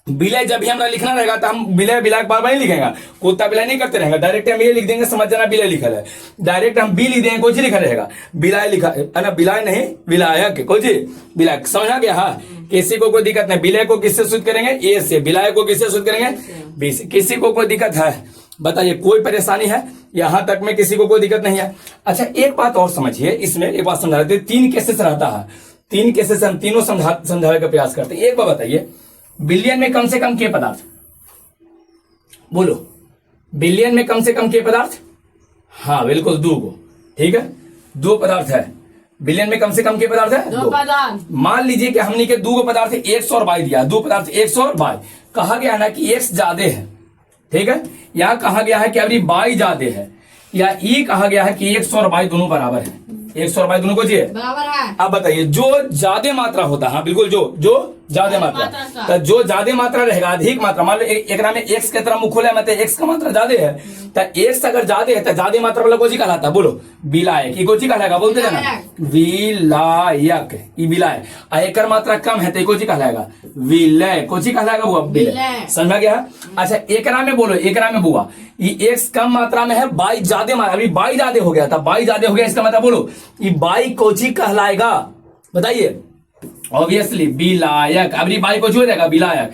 विलय जब भी हमारा लिखना रहेगा तो हम विलय विलय बार बार नहीं लिखेंगे, कुत्ता विलय नहीं करते रहेगा। डायरेक्ट हम ये लिख देंगे, समझ जाना विलय लिखा है। डायरेक्ट हम बी लिख देंगे, कुछ लिखा रहेगा विलय लिखा है ना, विलय नहीं विलायक, कुछ विलय। समझा गया? हाँ किसी को कोई दिक्कत नहीं। विलय को किससे शुद्ध करेंगे? ए से। विलय को किससे शुद्ध करेंगे? बी से। किसी को कोई दिक्कत है? बताइए कोई परेशानी है? यहाँ तक में किसी को कोई दिक्कत नहीं है? अच्छा एक बात और समझिए, इसमें एक बात समझा देते, 3 केसेस रहता है, 3 केसेस हम तीनों समझाने का प्रयास करते हैं। एक बात बताइए, बिलियन में कम से कम के पदार्थ? बोलो बिलियन में कम से कम के पदार्थ? हाँ बिल्कुल 2 को, ठीक है 2 पदार्थ है बिलियन में, कम से कम के पदार्थ है 2 पदार्थ। मान लीजिए कि हमने के 2 पदार्थ 100 और y दिया, 2 पदार्थ 100 और y। कहा गया ना कि x ज्यादा है, ठीक है, यहाँ कहा गया है कि अभी y ज्यादा है, या ई कहा गया है कि 100 और y दोनों बराबर है, 100 और y दोनों को जी बराबर है। अब बताइए जो ज्यादा मात्रा होता है, हाँ बिल्कुल जो ज्यादा मात्रा, तो जो ज्यादा मात्रा रहेगा, अधिक मात्रा, मान लो एक में x के तरह मुख खोला मतलब x का मात्रा ज्यादा है, तो x अगर ज्यादा है तो ज्यादा मात्रा वाला कोची कहलाता है? बोलो विलायक। कोची कहलाएगा? बोलते हैं ना विलायक, विलायक। एकर मात्रा कम है तो कोची कहलाएगा? विलय। कोची कहलाएगा? वो विलय। समझ गया? अच्छा एकरा में बोलो, एकरा में बुआ ये x कम मात्रा में है, y ज्यादा मात्रा, अभी y ज्यादा हो गया था, y ज्यादा हो गया, इसका मतलब बोलो ये y कोची कहलाएगा? बताइए। ऑब्वियसली विलायक। अब बाई को जो हो जाएगा विलायक,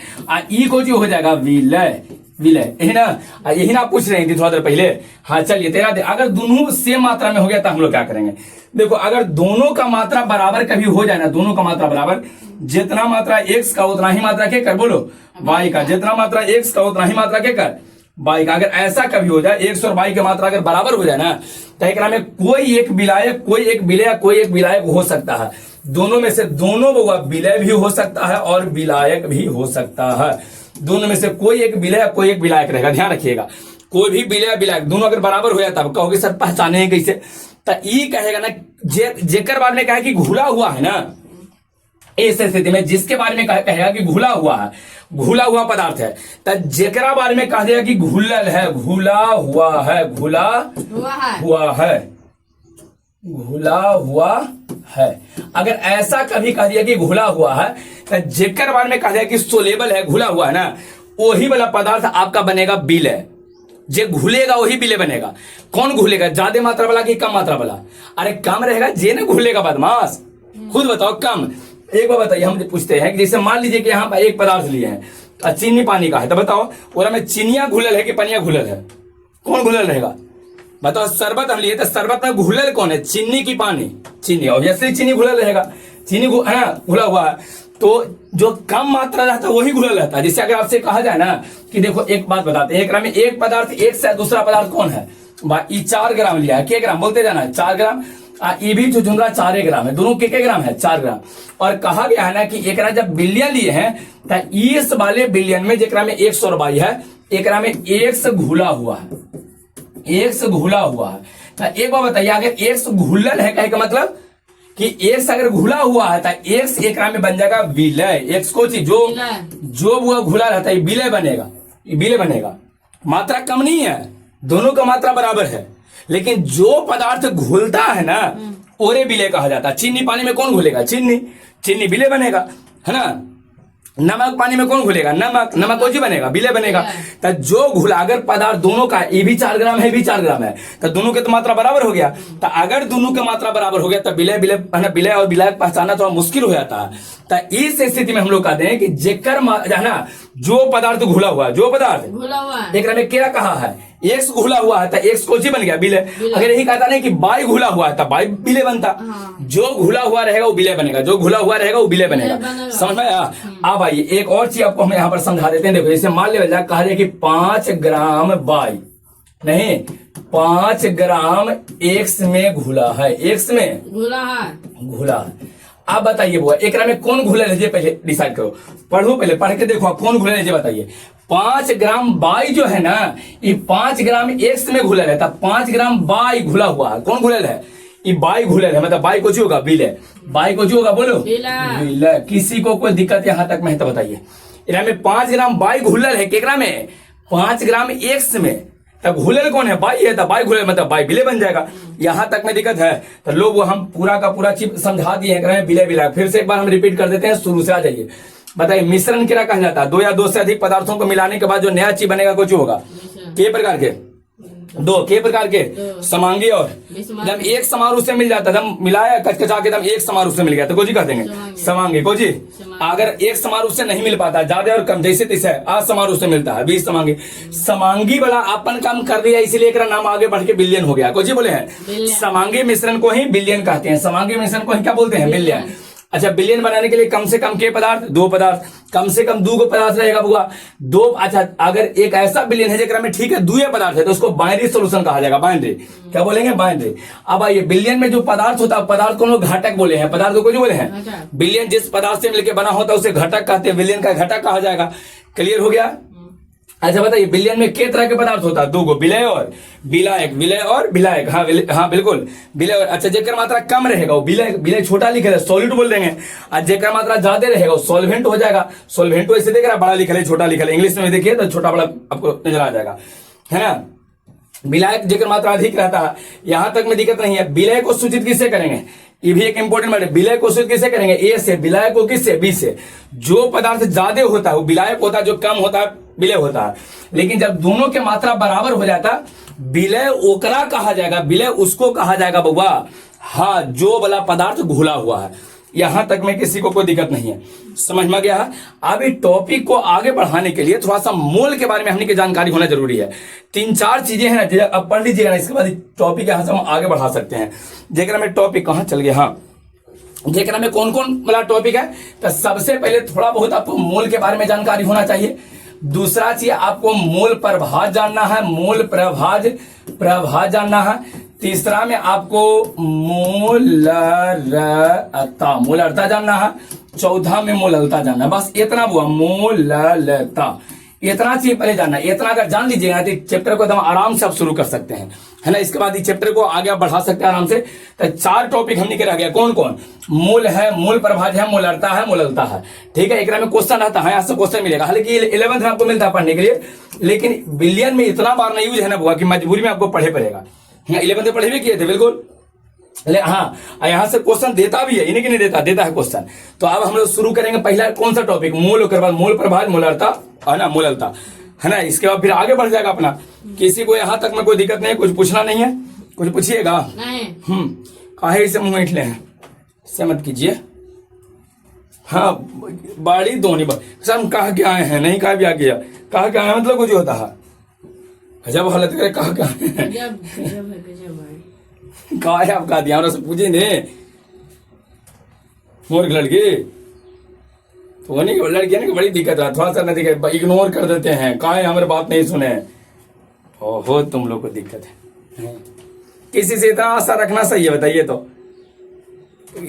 ई को जो हो जाएगा विलय। विलय यही ना, यही ना पूछ रहे थे थोड़ा देर पहले। हाँ चलिए तेरा अगर दोनों सेम मात्रा में हो गया तो हम लोग क्या करेंगे? देखो अगर दोनों का मात्रा बराबर कभी हो जाए ना, दोनों का मात्रा बराबर, जितना मात्रा x का उतना ही मात्रा के कर, बोलो y का, जितना मात्रा x का उतना ही मात्रा के कर y का। अगर ऐसा कभी हो जाए x और y की मात्रा अगर बराबर हो जाए ना, तो एक में कोई एक विलायक, कोई एक विलय, कोई एक विलायक हो सकता है। दोनों में से दोनों विलय भी हो सकता है और विलायक भी हो सकता है। दोनों में से कोई एक विलय या कोई एक विलायक रहेगा, ध्यान रखिएगा। कोई भी विलय या विलायक दोनों अगर बराबर हो जाता तब कहोगे सर पहचाने कैसे, तो ई कहेगा ना जेकर बारे में कहा कि घुला हुआ है ना, इस स्थिति में जिसके बारे में कहेगा कि घुला हुआ है, घुला हुआ पदार्थ है, तो जेकरा बारे में कहा जाएगा कि घुलल है, घुला हुआ है, घुला हुआ है, घुला हुआ है। अगर ऐसा कभी कह दिया कि घुला हुआ है, तो जेकर बारे में कहा जाएगा कि सोलेबल है, घुला हुआ है ना, वही वाला पदार्थ आपका बनेगा विलय। जे घुलेगा वही विलय बनेगा। कौन घुलेगा, ज्यादा मात्रा वाला कि कम मात्रा वाला? अरे कम रहेगा जे ना घुलेगा बदमाश, खुद बताओ कम। एक बार बताइए, हम पूछते हैं कि जैसे मान लीजिए कि यहाँ पर एक पदार्थ लिए हैं, चीनी पानी का है, तो बताओ और में चीनिया घुलल है कि पनिया घुलल है, कौन घुलल रहेगा? बताओ। शरबत हम लिए तो शरबत में घुलल कौन है, चीनी की पानी? चीनी, ऑब्वियसली चीनी घुलल रहेगा, चीनी है ना घुला हुआ है। तो जो कम मात्रा रहता है वही घुलल रहता है। जैसे अगर आपसे कहा जाए ना कि देखो एक बात बताते हैं, एक में एक पदार्थ एक से दूसरा पदार्थ कौन है, 4 ग्राम लिया है, क्या ग्राम बोलते जाना है, 4 ग्राम। ये भी जो झुमरा 4 ग्राम है, दोनों के ग्राम है, 4 ग्राम। और कहा गया है ना कि एक जब बिलियन लिए हैं तो इस वाले बिलियन में जेकरा में 100 है, एक में 1 से घुला हुआ है, 1 से घुला हुआ है। तो एक बार बताइए, अगर 1 से घुलल है कहे का मतलब कि 1 से अगर घुला हुआ है तो 1 से एक में बन जाएगा विलय। 1 को चीज जो वो घुला रहता है विलय बनेगा, विलय बनेगा। मात्रा कम नहीं है, दोनों का मात्रा बराबर है, लेकिन जो पदार्थ घुलता है ना ओरे विलय कहा जाता है। चीनी पानी में कौन घुलेगा, चीनी, चीनी विलय बनेगा, है ना। नमक पानी में कौन घुलेगा, नमक, नमक कौन सी बनेगा, विलय बनेगा। तो जो घुला अगर पदार्थ दोनों का, ये भी 4 ग्राम है, भी 4 ग्राम है, तो दोनों के तो मात्रा बराबर हो गया। तो अगर दोनों के मात्रा बराबर हो गया तो विलय विलय विलय और विलायक पहचानना थोड़ा मुश्किल हो जाता है। तो इस स्थिति में हम लोग कहते हैं कि जेकर है ना जो पदार्थ घुला हुआ है, जो पदार्थ एक में क्या कहा है, 1 घुला हुआ है तो 1 को बन गया विलय। अगर यही कहता नहीं कि बाई घुला हुआ है तो बाई विलय बनता। जो घुला हुआ रहेगा वो विलय बनेगा, जो घुला हुआ रहेगा वो विलय बनेगा। समझ में आया? अब आइए एक और चीज आपको हम यहाँ पर समझा देते हैं। देखो जैसे मान लिया कहा जाए कि 5 ग्राम बाई नहीं 5 ग्राम एक्स में घुला है, एक्स में घुला है। आप बताइए बुआ एक में कौन घुला है, पहले डिसाइड करो, पढ़ो पहले, पढ़ के देखो कौन घुला है बताइए। 5 ग्राम बाई जो है ना ये 5 ग्राम एक्स में घुलल है, तब 5 ग्राम बाई घुला हुआ है, कौन घुलल है, ये बाई घुलल है, मतलब बाई को जो होगा विलय, बाई को जो होगा बोलो विलय। किसी को कोई दिक्कत यहाँ तक में तो बताइए। इनमें 5 ग्राम बाई घुलल है, केकरा में 5 ग्राम एक्स में, तब घुलल कौन है, बाई है, तब बाई घुलल मतलब बाई विलय बन जाएगा। यहाँ तक में दिक्कत है तो लोग वो हम पूरा का पूरा चीज समझा दिए हैं विलय विलय। फिर से एक बार हम रिपीट कर देते हैं, शुरू से आ जाइए। बताइए मिश्रण क्या कहा जाता है, 2 या 2 से अधिक पदार्थों को मिलाने के बाद जो नया चीज बनेगा कुछ होगा। के प्रकार के, 2 के प्रकार के समांगी, और जब एक समारोह से मिल जाता है मिलाया कचकचा के दम एक समारोह से मिल गया तो को जी कह देंगे समांगी को जी। अगर एक समारोह से नहीं मिल पाता ज्यादा और कम जैसे तैसे आज समारोह से मिलता है 20 समांगी, समांगी वाला अपन काम कर दिया इसलिए एक नाम आगे बढ़ के बिलियन हो गया। को जी बोले हैं समांगी मिश्रण को ही बिलियन कहते हैं, समांगी मिश्रण को ही क्या बोलते हैं, बिलियन। अच्छा बिलियन बनाने के लिए कम से कम के पदार्थ, 2 पदार्थ, कम से कम 2 पदार्थ रहेगा बुआ 2। अच्छा अगर एक ऐसा बिलियन है जेकरा में ठीक है 2 पदार्थ है तो उसको बाइनरी सॉल्यूशन कहा जाएगा, बाइनरी क्या बोलेंगे, बाइनरी। अब आइए बिलियन में जो पदार्थ होता है पदार्थ को लोग घटक बोले हैं, पदार्थ को जो बोले हैं बिलियन जिस पदार्थ से मिलकर बना होता है उसे घटक कहते हैं, बिलियन का घटक कहा जाएगा। क्लियर हो गया? अच्छा बताइए बिलियन में कितने तरह के पदार्थ होता है, 2 विलय और विलायक, विलय और विलायक, हाँ बिल्कुल विलय और। अच्छा जेकर मात्रा कम रहेगा वो विलय, विलय छोटा लिखा है सॉल्यूट बोल देंगे, और जेकर मात्रा ज्यादा रहेगा वो सॉल्वेंट हो जाएगा। सॉल्वेंट ऐसे देख रहा बड़ा लिखा है छोटा लिखा है, इंग्लिश में देखिए तो छोटा बड़ा आपको नजर आ जाएगा, है ना। विलायक जेकर मात्रा अधिक रहता है, यहां तक में दिक्कत नहीं है। विलय को सूचित किससे करेंगे, ये भी एक इंपॉर्टेंट बात है, विलय को सूचित किससे करेंगे, ए से, विलय को किससे, बी से। जो पदार्थ ज्यादा होता है वो विलायक होता है, जो कम होता है विलय होता है। लेकिन जब दोनों के मात्रा बराबर हो जाता विलय ओकरा कहा जाएगा, विलय उसको कहा जाएगा बउआ, हाँ जो वाला पदार्थ घुला हुआ है। यहां तक में किसी को कोई दिक्कत नहीं है, समझ में गया है। अब इस टॉपिक को आगे बढ़ाने के लिए थोड़ा सा मोल के बारे में हमने की जानकारी होना जरूरी है। 3-4 चीजें हैं ना, अब पढ़ लीजिएगा ना, इसके बाद टॉपिक यहां से हम आगे बढ़ा सकते हैं। जेकरा में टॉपिक कहां चल गया, हाँ जेकरा में कौन कौन वाला टॉपिक है, तो सबसे पहले थोड़ा बहुत आपको मोल के बारे में जानकारी होना चाहिए। दूसरा चीज आपको मोल प्रभाव जानना है, मोल प्रभाव जानना है। तीसरा में आपको मोलरता जानना है। 14 में मोललता जानना, बस इतना हुआ, मोललता, इतना चीज पहले जानना। इतना अगर जान लीजिएगा तो चैप्टर को एकदम आराम से आप शुरू कर सकते हैं, है ना। इसके बाद इस चैप्टर को आगे आप बढ़ा सकते हैं आराम से। तो 4 टॉपिक हमने करा गया, कौन कौन? मूल है, मूल प्रभाज है, मोलरता है, मोललता है, ठीक है। एक में क्वेश्चन आता है, यहाँ से क्वेश्चन मिलेगा, हालांकि 11th में आपको मिलता है पढ़ने के लिए, लेकिन बिलियन में इतना बार नहीं यूज है ना बुआ कि मजबूरी में आपको पढ़े पड़ेगा। 11th में पढ़े भी किए थे बिल्कुल, हाँ, यहाँ से क्वेश्चन देता भी है, इन्हें कि नहीं देता है क्वेश्चन। तो अब हम लोग शुरू करेंगे पहला कौन सा टॉपिक, मूल, उसके बाद मूल प्रभाज, मोलरता, है ना, मोललता, है ना। इसके बाद फिर आगे बढ़ जाएगा अपना। किसी को यहाँ तक में कोई दिक्कत नहीं है, कुछ पूछना नहीं है, कुछ पूछिएगा? काहे इसे मुंह ऐंठले हैं, से मत कीजिए। हाँ, बाड़ी दोनी सर, हम कहा के आए हैं, नहीं कहा भी आ गया, कहा के आए मतलब कुछ होता है, गजब हालत करे, कहा के आए हैं, कहा है आप कहा दिया, हमरा से पूछे ने मोर लड़की तो नहीं, लड़कियां ने बड़ी दिक्कत है, थोड़ा सा नहीं दिक्कत, इग्नोर कर देते हैं, कहा है हमारी बात नहीं सुने। ओहो, तुम लोग को दिक्कत है। किसी से इतना आशा रखना सही है, बताइए तो,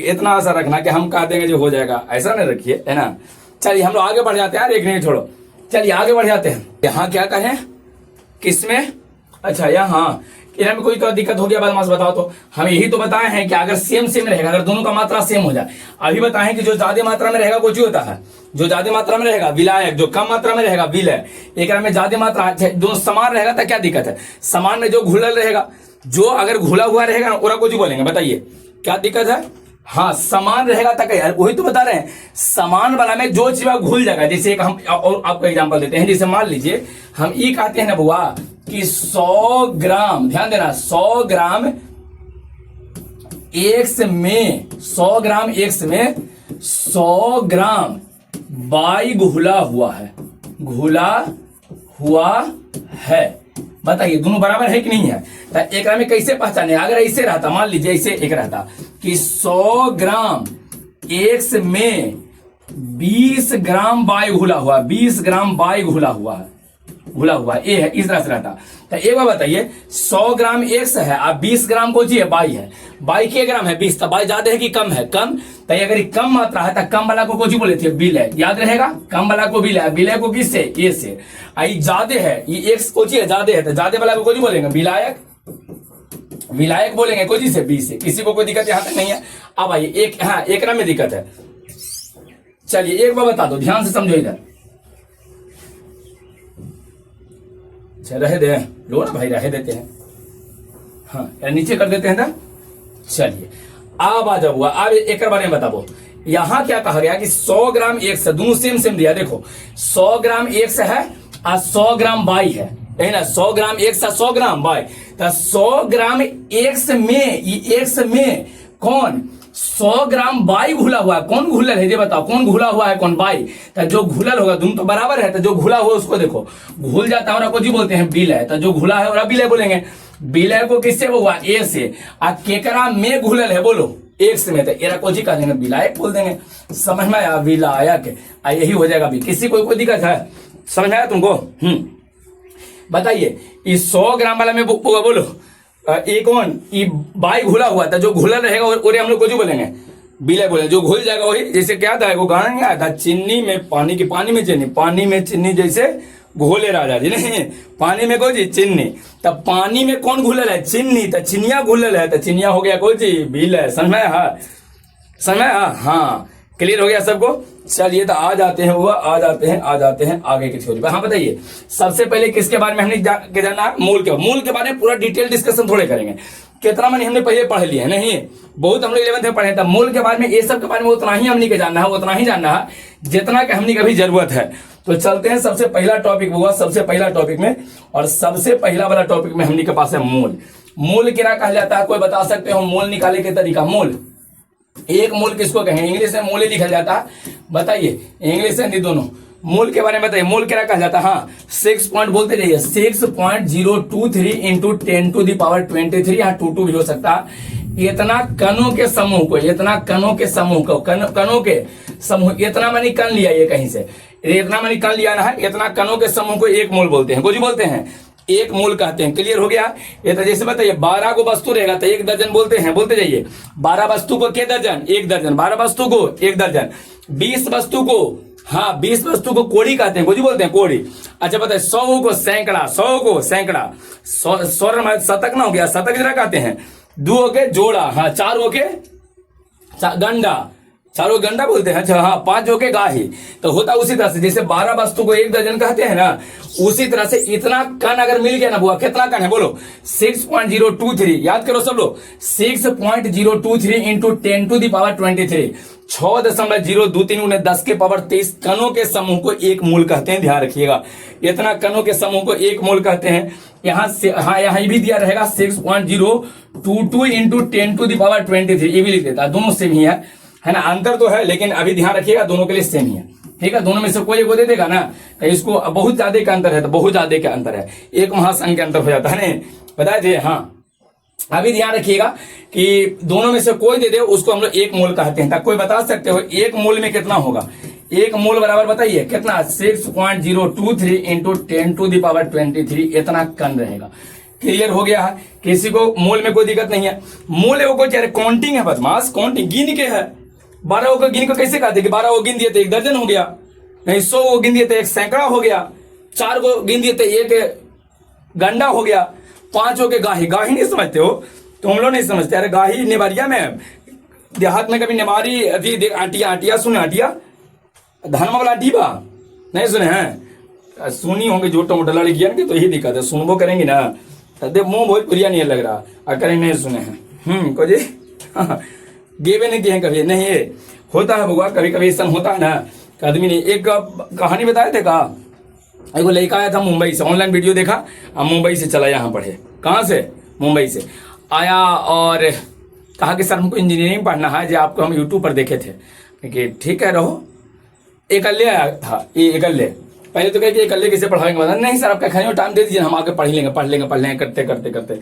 इतना आशा रखना कि हम कह देंगे जो हो जाएगा, ऐसा नहीं रखिए, है ना। चलिए हम लोग आगे बढ़ जाते हैं यार, एक नहीं छोड़ो, चलिए आगे बढ़ जाते हैं। यहाँ क्या कहें, किसमें, अच्छा यहाँ में कोई तो दिक्कत हो गया बदमाश, बताओ तो। हम यही तो बताए हैं कि अगर सेम रहेगा, अगर दोनों का मात्रा सेम हो जाए। अभी बताए कि जो ज्यादा मात्रा में रहेगा कुछ होता है, जो ज्यादा मात्रा में रहेगा विलायक, जो कम मात्रा में रहेगा विलय। एक में ज्यादा मात्रा, दोनों समान रहेगा तो क्या दिक्कत है? समान में जो घुलल रहेगा, जो अगर घुला हुआ रहेगा ना, ओरा कुछ बोलेंगे, बताइए क्या दिक्कत है? हाँ, समान रहेगा तक यार, वही तो बता रहे हैं, समान वाला में जो चीज घुल जाएगा। जैसे एक हम और आपको एग्जांपल देते हैं, जैसे मान लीजिए हम ये कहते हैं ना बुआ कि 100 ग्राम, ध्यान देना, 100 ग्राम एक्स में, 100 ग्राम एक्स में 100 ग्राम बाई घुला हुआ है, घुला हुआ है। बताइए दोनों बराबर है कि नहीं है? तो एक में कैसे पहचाने? अगर ऐसे रहता, मान लीजिए ऐसे एक रहता कि 100 ग्राम एक्स में 20 ग्राम बाई घुला हुआ, 20 ग्राम बाई घुला हुआ है, घुला हुआ ए है, इस तरह से रहता। तो एक बार बताइए, 100 ग्राम एक्स है और 20 ग्राम को जी है बाई है, बाई के ग्राम है 20, तो बाई ज्यादा है कि कम है? कम। तो अगर कम मात्रा है तो कम वाला को कुछ बोले थे बिल है, याद रहेगा, कम वाला को बिल है, बिल है को किससे? ए से। आई ज्यादा है, ये एक्स को जी है ज्यादा है, तो ज्यादा वाला को कुछ बोलेंगे विलायक, विलायक बोलेंगे को जी से, बी से। किसी को कोई दिक्कत यहाँ तक नहीं है। अब आइए एक, हाँ एक में दिक्कत है। चलिए एक बार बता दो, ध्यान से समझो इधर, रहे दे लो ना भाई, रहे देते हैं, हाँ नीचे कर देते हैं ना। चलिए अब आ जाओ, अब एक बारे में बताओ, यहाँ क्या कहा गया कि 100 ग्राम एक्स, दोनों सेम दिया, देखो 100 ग्राम एक्स है और 100 ग्राम बाई है ना, 100 ग्राम एक्स और 100 ग्राम बाई। तो 100 ग्राम एक्स में, ये एक्स में कौन 100 ग्राम बाई घुला हुआ है, कौन घुलल है ये बताओ, कौन घुला हुआ है, कौन बाई। तो जो घुलल होगा, दोनों तो बराबर है, तो जो घुला हुआ उसको देखो, घुल जाता है और जी बोलते हैं बिल है, तो जो घुला है और बिल बोलेंगे। बिल को किससे हुआ? ए से। आ केकरा में घुलल है, बोलो एक्स में, तो एरा को जी कह देंगे विलायक बोल देंगे। समझ में आया? विलायक, यही हो जाएगा भी। किसी कोई दिक्कत है? समझ में आया तुमको? बताइए, इस 100 ग्राम वाला में बोलो एक कौन, ये बाई घुला हुआ था, जो घुला रहेगा और हम लोग को जो बोलेंगे बिले बोले, जो घुल जाएगा वही। जैसे क्या था, वो गाना नहीं आया था, चीनी में पानी की, पानी में चीनी, पानी में चीनी जैसे घोले राजा जी, नहीं पानी में को जी चीनी। तब पानी में कौन घुलल है? चीनी। तो चिनिया घुलल है, तो चिनिया हो गया को जी बिल है। समझ में? हाँ क्लियर हो गया सबको? चलिए तो आ जाते हैं आगे की थ्योरी पर। हाँ बताइए, सबसे पहले किसके बारे में हमने जानना? मूल के बारे में पूरा डिटेल डिस्कशन थोड़े करेंगे। कितना मैंने हमने पहले पढ़ लिया है, नहीं बहुत हम लोग 11th में पढ़े थे। मूल के बारे में, ये सब के बारे में उतना ही हमने के जानना है, उतना ही जानना है जितना कि हमने कभी जरूरत है। तो चलते हैं, सबसे पहला टॉपिक हुआ, सबसे पहला टॉपिक में, और सबसे पहला वाला टॉपिक में हमने के पास है मूल। मूल क्या कहा जाता है? कोई बता सकते हो मूल निकाले के तरीका? मूल, एक मूल किसको कहें? इंग्लिश में मूल ही लिखा जाता है, बताइए इंग्लिश हिंदी दोनों। मूल के बारे में बताइए, मूल क्या कहा जाता है? हाँ 6 पॉइंट बोलते जाइए, 6.023 इंटू 10⁻23, यहाँ 22 भी हो सकता है। इतना कणों के समूह को, इतना कणों के समूह को, कणों के समूह, इतना मैंने कण लिया ये कहीं से, इतना मैंने कण लिया ना है, इतना कणों के समूह को एक मूल बोलते हैं, कुछ बोलते हैं। एक मोल कहते हैं। क्लियर हो गया? ये तो जैसे बताइए 12 को वस्तु रहेगा तो 1 दर्जन बोलते हैं, बोलते जाइए। 12 वस्तु को के दर्जन? 1 दर्जन। 12 वस्तु को 1 दर्जन। 20 वस्तु को, हाँ 20 वस्तु को कोड़ी कहते हैं, कोड़ी बोलते हैं, कोड़ी। अच्छा बताइए 100 को सैकड़ा, 100 को सैकड़ा, 100 शतक ना हो गया, शतक जरा कहते हैं। 2 हो के जोड़ा, हाँ 4 हो के गंडा, 4 गंडा बोलते हैं। अच्छा हाँ 5 हो के गाही। तो होता उसी तरह से जैसे 12 वस्तु को 1 दर्जन कहते हैं ना, उसी तरह से इतना कण अगर मिल गया ना बुआ, कितना कण है बोलो? 6.023। याद करो सब लोग, 6.023 इंटू 10 टू द पावर 23, 6.023 उन्हें 10 के पावर 23 कणों के समूह को एक मोल कहते हैं। ध्यान रखिएगा, इतना कणों के समूह को एक मोल कहते हैं। यहाँ से हाँ यहाँ भी दिया रहेगा 6.022 इंटू 10 टू द पावर 23, ये भी लिख देता है। दोनों सेम ही है ना, अंतर तो है लेकिन अभी ध्यान रखिएगा दोनों के लिए सेम ही है। ठीक है, दोनों में से कोई एक को दे देगा ना तो इसको बहुत ज्यादा का अंतर है, तो बहुत ज्यादा का अंतर है, एक महासंघ के अंतर हो जाता है ना, बताए थे। हाँ अभी ध्यान रखिएगा कि दोनों में से कोई दे दे उसको हम लोग एक मोल कहते हैं। कोई बता सकते हो एक मोल में कितना होगा? एक मोल बराबर बताइए कितना? 6.023 इंटू 10 टू द पावर 23, इतना कण रहेगा। क्लियर हो गया है? किसी को मोल में कोई दिक्कत नहीं है। मोल है वो कोई काउंटिंग है, बदमाश काउंटिंग गिन के है। 12 को गिन को कैसे कहते कि 12 को गिन दिए तो 1 दर्जन हो गया, नहीं 100 को गिन दिए तो 1 सैकड़ा हो गया, 4 को गिन दिए तो 1 गंडा हो गया, 5 हो के गाही। गाही नहीं समझते हो तुम लोग? नहीं समझते? अरे गाही नेवारिया में, देहात में कभी नेवारी अभी आटिया, आटिया सुने? आटिया धनमा वाला आटीबा नहीं सुने हैं? सुनी होंगे जो टोमोटो लड़कियां की, तो यही दिक्कत है, सुनबो करेंगी ना तो मुंह बहुत प्रिया नहीं लग रहा, अगर नहीं सुने हैं को जी गेवे नहीं दिए कभी नहीं। ये होता है बुआ, कभी कभी ऐसा होता है ना आदमी ने। एक कहानी बताए थे का, एक लड़का आया था मुंबई से, ऑनलाइन वीडियो देखा, अब मुंबई से चला यहाँ पढ़े। कहाँ से? मुंबई से आया और कहा कि सर हमको इंजीनियरिंग पढ़ना है, जो आपको हम यूट्यूब पर देखे थे। कि ठीक है रहो। एकल्ले आया था, ये एकल्ले। पहले तो कहे कि एकल्ले कैसे पढ़ाएंगे, बता नहीं सर आपका खाने टाइम दे दीजिए, हम आगे पढ़ लेंगे करते करते करते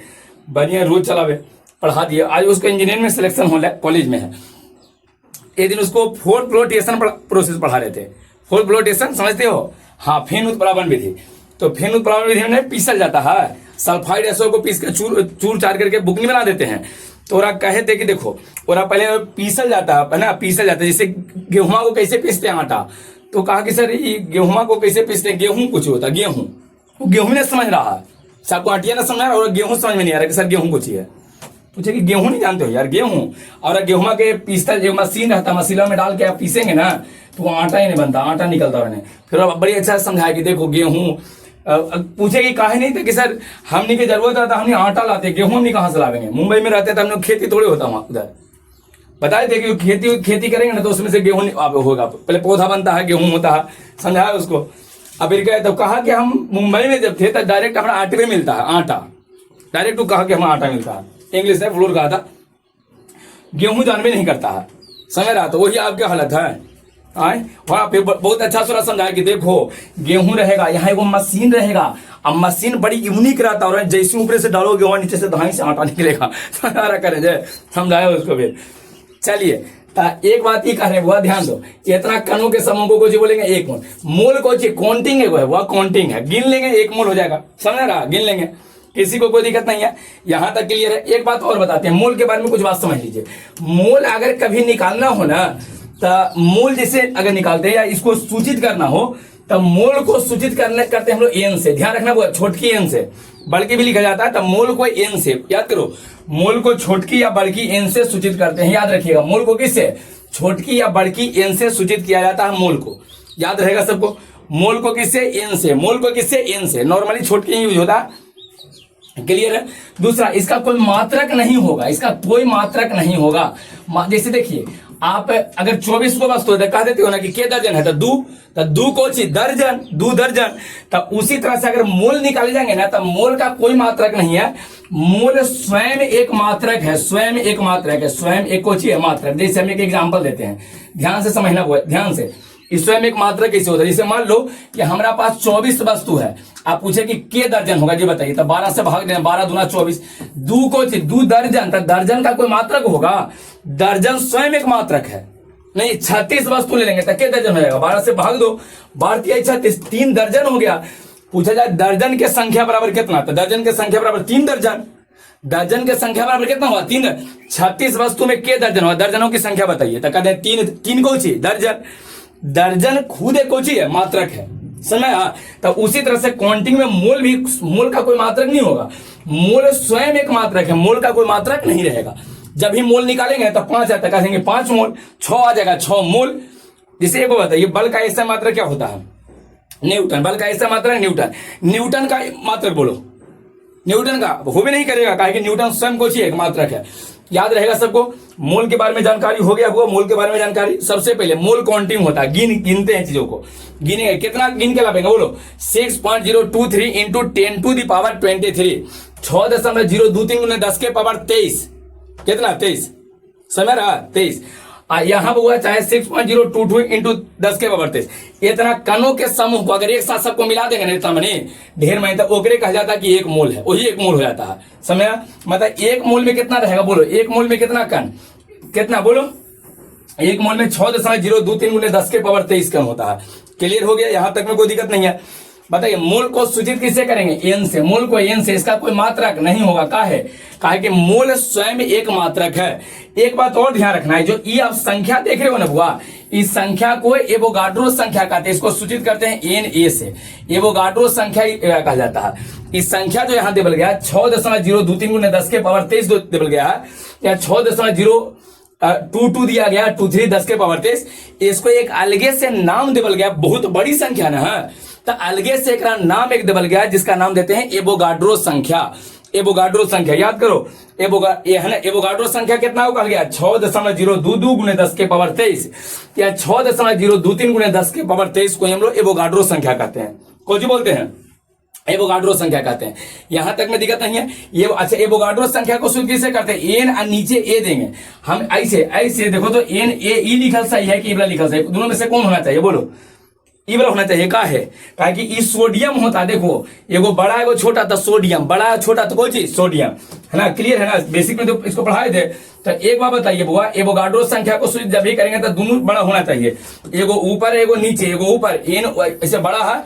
बढ़िया रोज चलावे, पढ़ा दिए। आज उसको इंजीनियरिंग में सिलेक्शन हो कॉलेज में है। एक दिन उसको 4 फ्लोटेशन प्रोसेस पढ़ा रहे थे। 4 फ्लोटेशन समझते हो? हाँ, फेन उत्प्लावन विधि। तो फेन उत्प्लावन विधि में पीसल जाता है, सल्फाइड एसओ को पीस के चूर चार करके बुकनी बना देते हैं। तो ओरा कहे थे कि देखो ओरा पहले पीसल जाता है ना, पीसल जाता है जैसे गेहूं को कैसे पीसते हैं आटा। तो कहा कि सर ये गेहूं को कैसे पीसते हैं? गेहूं कुछ होता है, गेहूं वो गेहूं नहीं समझ रहा है, सबको आटिया ना समझ रहा है और गेहूं समझ में नहीं आ रहा कि सर गेहूं कुछ ही है। पूछे कि गेहूं नहीं जानते हो यार? गेहूं और गेहूं के पीसता जो मशीन रहता है, मशीला में डाल के आप पीसेंगे ना तो वो आटा ही नहीं बनता, आटा निकलता है। फिर बड़ी अच्छा समझाया कि देखो गेहूं, पूछे कि काहे नहीं थे कि सर हमने की जरूरत है तो हमने आटा लाते, गेहूं हमने कहाँ से लावेंगे? मुंबई में रहते तो हम लोग खेती थोड़े होता वहां उधर। बताए थे कि खेती करेंगे ना तो उसमें से गेहूं होगा, पहले पौधा बनता है, गेहूं होता है, समझाया उसको। अब फिर गए तो कहा कि हम मुंबई में जब थे तो डायरेक्ट हमारा आटे में मिलता है आटा, डायरेक्ट वो कहा कि हमारा आटा मिलता है, इंग्लिश है फ्लोर कहा था, गेहूं जानवे नहीं करता है, समझ रहा? तो वही आपकी हालत है। वहां पे बहुत अच्छा सुना समझाया कि देखो गेहूं रहेगा, यहाँ एगो मशीन रहेगा, अब मशीन बड़ी यूनिक रहता है, जैसे ऊपर से डालोगे वहां नीचे से धाई से आटा निकलेगा। समझाया उसको भी। चलिए एक बात ये कह रहे हैं, ध्यान दो, इतना कणों के समूह को जो बोलेंगे एक मोल। मोल को काउंटिंग है, वह काउंटिंग है, गिन लेंगे 1 मोल हो जाएगा, समझ रहा? गिन लेंगे, किसी को कोई दिक्कत नहीं है, यहां तक क्लियर है। एक बात और बताते हैं, मोल के बारे में कुछ बात समझ लीजिए। मोल अगर कभी निकालना हो ना तो मोल जैसे अगर निकालते हैं या इसको सूचित करना हो तो मोल को सूचित करते हैं हम लोग एन से। ध्यान रखना वो छोटकी एन से, बल्कि भी लिखा जाता है तो मोल को एन से, याद करो, मोल को छोटकी या बड़की एन से सूचित करते हैं। याद रखिएगा, मोल को किससे? छोटकी या बड़की एन से सूचित किया जाता है मोल को, याद रहेगा सबको। मोल को किससे? एन से। मोल को किससे? एन से। नॉर्मली छोटकी यूज होता है, क्लियर है? दूसरा, इसका कोई मात्रक नहीं होगा, इसका कोई मात्रक नहीं होगा। जैसे देखिए आप अगर 24 को वस्तु कह देते हो ना कि के दर्जन है तो दू को दर्जन, 2 दर्जन। तो उसी तरह से अगर मोल निकाले जाएंगे ना तो मोल का कोई मात्रक नहीं है, मोल स्वयं एक मात्रक है, स्वयं एक मात्रक है, स्वयं एक कोची है मात्रक। जैसे हम एक एग्जाम्पल देते हैं, ध्यान से समझना, ध्यान से। स्वयं एक मात्रक कैसे होता है? जैसे मान लो कि हमारा पास 24 वस्तु है, आप पूछे कि के दर्जन होगा जी बताइए, तो 12 से भाग देना, 12 दूना 24, 2 दर्जन, तो दर्जन का कोई मात्रक होगा? दर्जन स्वयं एक मात्रक है, नहीं 36 वस्तु ले लेंगे तो के दर्जन हो जाएगा? 12 से भाग दो, 12 36, 3 दर्जन हो गया। पूछा जाए दर्जन के संख्या बराबर कितना, तो दर्जन के संख्या बराबर 3 दर्जन। दर्जन के संख्या बराबर कितना हुआ 3। 36 वस्तु में के दर्जन हुआ, दर्जनों की संख्या बताइए, तो कहते हैं 3 कौची दर्जन। दर्जन खुद एक कौची है, मात्रक है, समझ में। तो उसी तरह से काउंटिंग में मोल भी, मोल का कोई मात्रक नहीं होगा, मोल स्वयं एक मात्रक है, मोल का कोई मात्रक नहीं रहेगा। जब ही मोल निकालेंगे तो 5 आता कहेंगे 5 मोल, 6 आ जाएगा 6 मोल। जिसे एक बताइए बल का ऐसा मात्रक क्या होता है, न्यूटन। बल का ऐसा मात्रक न्यूटन। न्यूटन का मात्रक बोलो, न्यूटन का हो भी नहीं करेगा, कहा कि न्यूटन स्वयं को एक मात्रक है। याद रहेगा सबको। मोल के बारे में जानकारी हो गया हुआ, मोल के बारे में जानकारी। सबसे पहले मोल काउंटिंग होता है, गिनते हैं चीजों को, गिनेंगे कितना गिन के लाएंगे बोलो, 6.023 इंटू 10⁻23, 6.023 गुने 10 के पावर 23, कितना 23, समझ रहा 23। यहां हुआ चाहे 6.022 इंटू 10 के पावर 23, इतना कणों के समूह को अगर एक साथ सबको मिला देंगे ना इतना मनी ढेर में, तो ओकरे कहा जाता है कि 1 मोल है, वही 1 मोल हो जाता है, समझा। मतलब 1 मोल में कितना रहेगा बोलो, 1 मोल में कितना कण, कितना बोलो, 1 मोल में 6.023 गुने 10 के पावर 23 कण होता है। क्लियर हो गया, यहां तक में कोई दिक्कत नहीं है। बताइए मोल को सूचित किससे करेंगे, एन से। मोल को एन से, इसका कोई मात्रक नहीं होगा, काहे कि मोल स्वयं एक मात्रक है। एक बात और ध्यान रखना है, जो ये आप संख्या देख रहे हो ना बुआ, इस संख्या को एवोगाड्रो संख्या कहते हैं, इसको सूचित करते हैं एन ए से, एवोगाड्रो संख्या कहा जाता है। इस संख्या जो यहाँ देवल गया 6.023 गुने 10 के पावर 23 देवल गया है, या 6.022 दिया गया 23 10 के पावर 23, इसको एक अलगे से नाम देवल गया, बहुत बड़ी संख्या ना है, तो अलगे से एक नाम एक देवल गया जिसका नाम देते हैं एवोगाड्रो संख्या। एवोगाड्रो संख्या याद करो, एवोगाड्रो संख्या कितना हो कहा गया 6.022 गुने 10 के पावर 23, या 6.023 गुने 10 के पावर 23 को हम लोग एवोगाड्रो संख्या कहते हैं। कौन बोलते हैं, एवोगाड्रो संख्या कहते हैं। यहां तक में दिक्कत नहीं है ये। अच्छा, एवोगाड्रो संख्या को सूचित किससे करते हैं, एन और नीचे ए देंगे हम, ऐसे देखो तो एन ए ई लिखल सही है कि ई वाला लिखल सही, दोनों में से कौन होना चाहिए बोलो, ई वाला होना चाहिए। का है कि ई सोडियम होता, देखो एगो बड़ा एगो छोटा, तो सोडियम, बड़ा छोटा तो कोई चीज सोडियम है ना। क्लियर है ना, बेसिक में तो इसको पढ़ाए थे। तो एक बार बताइए बुआ, एवोगाड्रो संख्या को सूचित जब भी करेंगे तो दोनों बड़ा होना चाहिए, एगो ऊपर एगो नीचे, एगो ऊपर एन ऐसे बड़ा है,